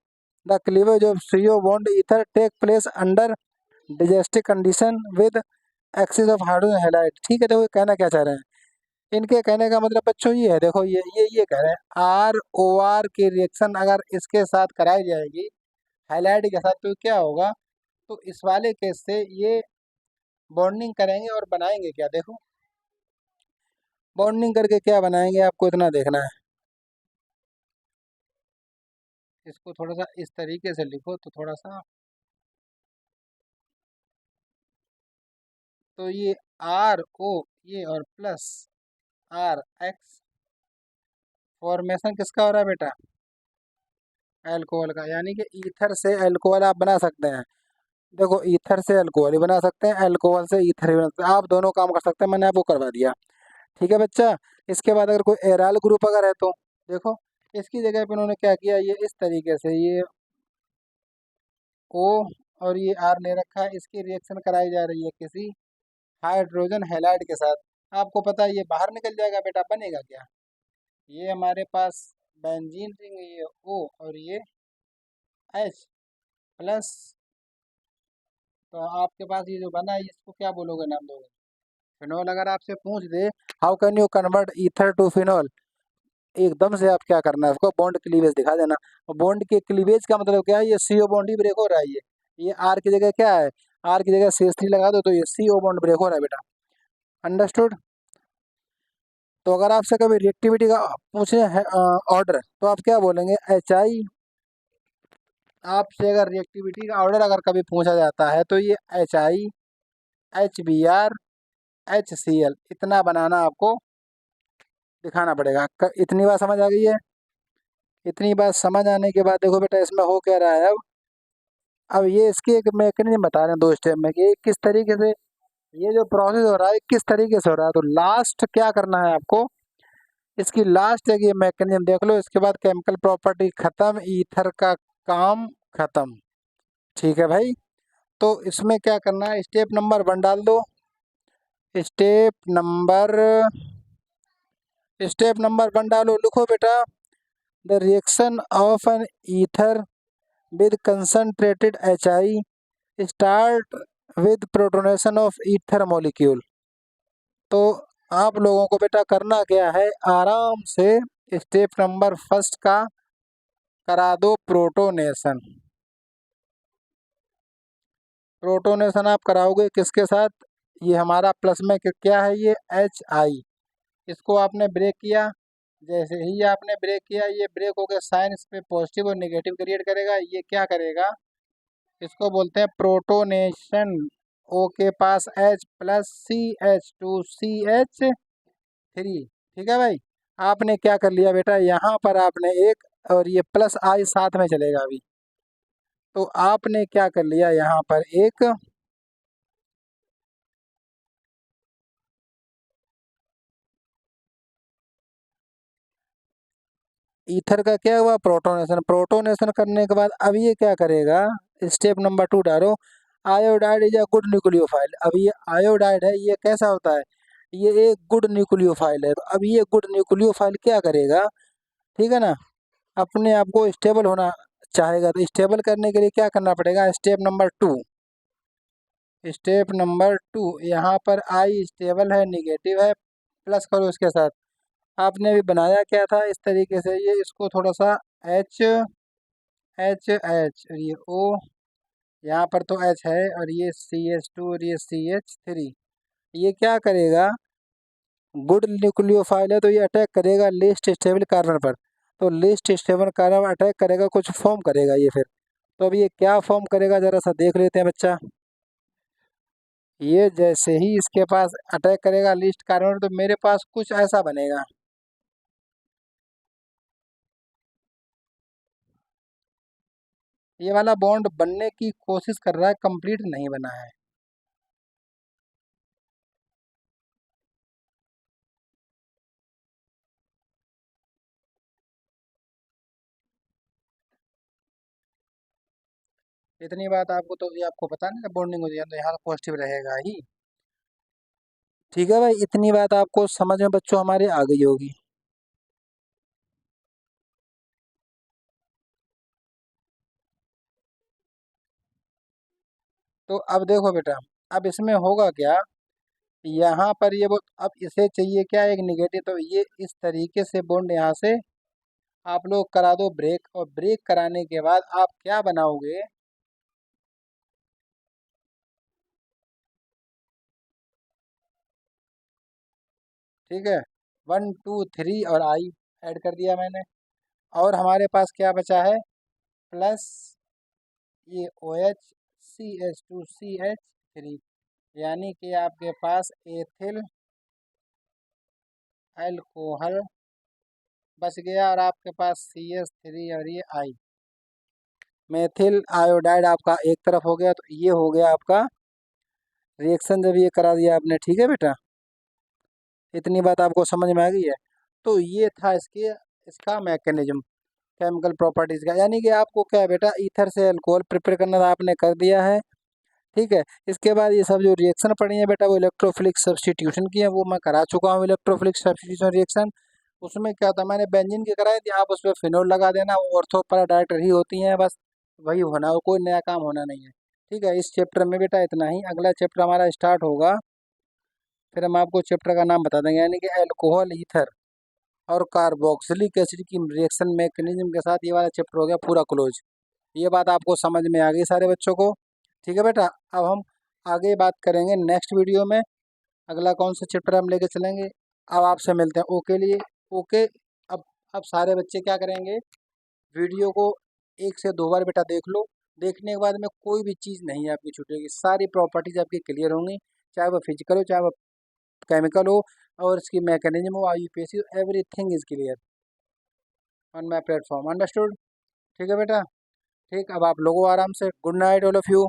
the cleavage of CO bond ether take place under digestive condition with excess of hydrogen halide. ठीक है, देखो ये कहना क्या चाह रहे हैं, इनके कहने का मतलब बच्चों ये है, देखो ये कह रहे हैं ROR की रिएक्शन अगर इसके साथ कराई जाएगी हाइलाइड के साथ, तो क्या होगा, तो इस वाले केस से ये बॉन्डिंग करेंगे और बनाएंगे क्या, देखो बॉन्डिंग करके क्या बनाएंगे आपको इतना देखना है। इसको थोड़ा सा इस तरीके से लिखो तो थोड़ा सा, तो ये RO ये और प्लस RX फॉर्मेशन किसका हो रहा है बेटा, अल्कोहल का, यानी कि ईथर से अल्कोहल आप बना सकते हैं। देखो ईथर से अल्कोहल ही बना सकते हैं, अल्कोहल से ईथर ही बना सकते हैं, आप दोनों काम कर सकते हैं, मैंने आपको करवा दिया, ठीक है बच्चा। इसके बाद अगर कोई एराइल ग्रुप अगर है तो देखो इसकी जगह पे उन्होंने क्या किया, ये इस तरीके से ये O और ये R ले रखा है, इसकी रिएक्शन कराई जा रही है किसी हाइड्रोजन हैलाइड के साथ। आपको पता है ये बाहर निकल जाएगा बेटा, बनेगा क्या, ये हमारे पास बेंजीन रिंग, ये O और ये H प्लस, तो आपके पास ये जो बना है इसको क्या बोलोगे, नाम दोगे फिनॉल। अगर आपसे पूछ दे how can you convert ether to phenol, एकदम से आप क्या करना है, उसको बॉन्ड क्लीवेज दिखा देना। और बॉन्ड के क्लीवेज का मतलब क्या है, ये CO बॉन्ड ही ब्रेक हो रहा है, ये R की जगह क्या है, R की जगह CH3 लगा दो तो ये CO बॉन्ड ब्रेक हो रहा है बेटा, अंडरस्टूड। तो अगर आपसे कभी रिएक्टिविटी का पूछे है ऑर्डर, तो आप क्या बोलेंगे HI। आपसे अगर रिएक्टिविटी का ऑर्डर अगर कभी पूछा जाता है तो ये HI HBr HCl इतना बनाना आपको दिखाना पड़ेगा। इतनी बात समझ आ गई है? इतनी बात समझ आने के बाद देखो बेटा इसमें हो क्या रहा है अब ये इसकी एक मैकेनिज्म बता रहे हैं 2 स्टेप में कि किस तरीके से ये जो प्रोसेस हो रहा है किस तरीके से हो रहा है। तो लास्ट क्या करना है आपको, इसकी लास्ट एक ये मैकेनिज्म देख लो, इसके बाद केमिकल प्रॉपर्टी खत्म, ईथर का काम खत्म। ठीक है भाई, तो इसमें क्या करना है, स्टेप नंबर 1 डाल दो। स्टेप नंबर स्टेप नंबर 1 डालो, लिखो बेटा the reaction of an ether with concentrated HI start with protonation of ether molecule। तो आप लोगों को बेटा करना क्या है, आराम से स्टेप नंबर 1 का करा दो प्रोटोनेशन। प्रोटोनेशन आप कराओगे किसके साथ, ये हमारा प्लस में क्या है, ये HI, इसको आपने ब्रेक किया। जैसे ही आपने ब्रेक किया, ये ब्रेक हो गया, साइन इस पे पॉजिटिव और नेगेटिव क्रिएट करेगा। ये क्या करेगा, इसको बोलते हैं प्रोटोनेशन। O के पास H प्लस CH2CH3। ठीक है भाई, आपने क्या कर लिया बेटा, यहाँ पर आपने एक, और ये प्लस I साथ में चलेगा अभी, तो आपने क्या कर लिया यहाँ पर एक, ईथर का क्या हुआ, प्रोटोनेशन। प्रोटोनेशन करने के बाद अब ये क्या करेगा, स्टेप नंबर 2 डालो, iodide is a good nucleophile. अब ये आयोडाइड है, ये कैसा होता है, ये एक गुड न्यूक्लियोफाइल है। तो अब ये गुड न्यूक्लियोफाइल क्या करेगा, ठीक है ना, अपने आप को स्टेबल होना चाहेगा। तो स्टेबल करने के लिए क्या करना पड़ेगा, स्टेप नंबर 2 यहाँ पर आई स्टेबल है, निगेटिव है, प्लस करो इसके साथ। आपने अभी बनाया क्या था, इस तरीके से ये इसको थोड़ा सा H और ये O, यहाँ पर तो H है, और ये CH2 और ये CH3। ये क्या करेगा, गुड न्यूक्लियोफाइल है, तो ये अटैक करेगा लीस्ट स्टेबल कार्बन पर। तो लीस्ट स्टेबल कार्बन अटैक करेगा, कुछ फॉर्म करेगा ये फिर। तो अब ये क्या फॉर्म करेगा जरा सा देख लेते हैं बच्चा। ये जैसे ही इसके पास अटैक करेगा लीस्ट कार्बन, तो मेरे पास कुछ ऐसा बनेगा। ये वाला बॉन्ड बनने की कोशिश कर रहा है, कंप्लीट नहीं बना है। इतनी बात आपको, तो ये आपको पता नहीं बॉन्डिंग हो जाए तो यहाँ पॉजिटिव रहेगा ही। ठीक है भाई, इतनी बात आपको समझ में बच्चों हमारे आ गई होगी। तो अब देखो बेटा, अब इसमें होगा क्या, यहाँ पर ये वो, अब इसे चाहिए क्या, एक निगेटिव। तो ये इस तरीके से बॉन्ड यहाँ से आप लोग करा दो ब्रेक, और ब्रेक कराने के बाद आप क्या बनाओगे, ठीक है, 1 2 3 और आई ऐड कर दिया मैंने। और हमारे पास क्या बचा है, प्लस ये OH CH2CH3, यानी कि आपके पास एथिल अल्कोहल बच गया, और आपके पास CH3 और ये आई, मेथिल आयोडाइड आपका एक तरफ हो गया। तो ये हो गया आपका रिएक्शन, जब ये करा दिया आपने। ठीक है बेटा, इतनी बात आपको समझ में आ गई है। तो ये था इसका मैकेनिज्म, केमिकल प्रॉपर्टीज का। यानी कि आपको क्या है बेटा, ईथर से अल्कोहल प्रिपेयर करना था, आपने कर दिया है। ठीक है, इसके बाद ये सब जो रिएक्शन पड़ी है बेटा, वो इलेक्ट्रोफिलिक सब्सटीट्यूशन की है, वो मैं करा चुका हूँ। इलेक्ट्रोफिलिक सब्सटीट्यूशन रिएक्शन, उसमें क्या था, मैंने बेंजीन की कराई थी, आप उस पर फिनोल लगा देना, वो ऑर्थोपैरा डायरेक्ट ही होती हैं, बस वही होना, और कोई नया काम होना नहीं है। ठीक है, इस चैप्टर में बेटा इतना ही। अगला चैप्टर हमारा स्टार्ट होगा, फिर हम आपको चैप्टर का नाम बता देंगे, यानी कि अल्कोहल, ईथर और कार्बोक्सिलिक एसिड की रिएक्शन मैकेनिज्म के साथ ये वाला चैप्टर हो गया पूरा क्लोज। ये बात आपको समझ में आ गई सारे बच्चों को। ठीक है बेटा, अब हम आगे बात करेंगे नेक्स्ट वीडियो में, अगला कौन सा चैप्टर हम लेके चलेंगे। अब आपसे मिलते हैं, ओके लिए ओके। अब सारे बच्चे क्या करेंगे, वीडियो को 1 से 2 बार बेटा देख लो। देखने के बाद में कोई भी चीज़ नहीं है आपकी छूटेगी, सारी प्रॉपर्टीज आपकी क्लियर होंगी, चाहे वो फिजिकल हो चाहे वो केमिकल हो। और इसकी mechanism of UPSC, everything is clear on my platform. Understood? ठीक है बेटा, ठीक। अब आप लोगों आराम से, good night all of you.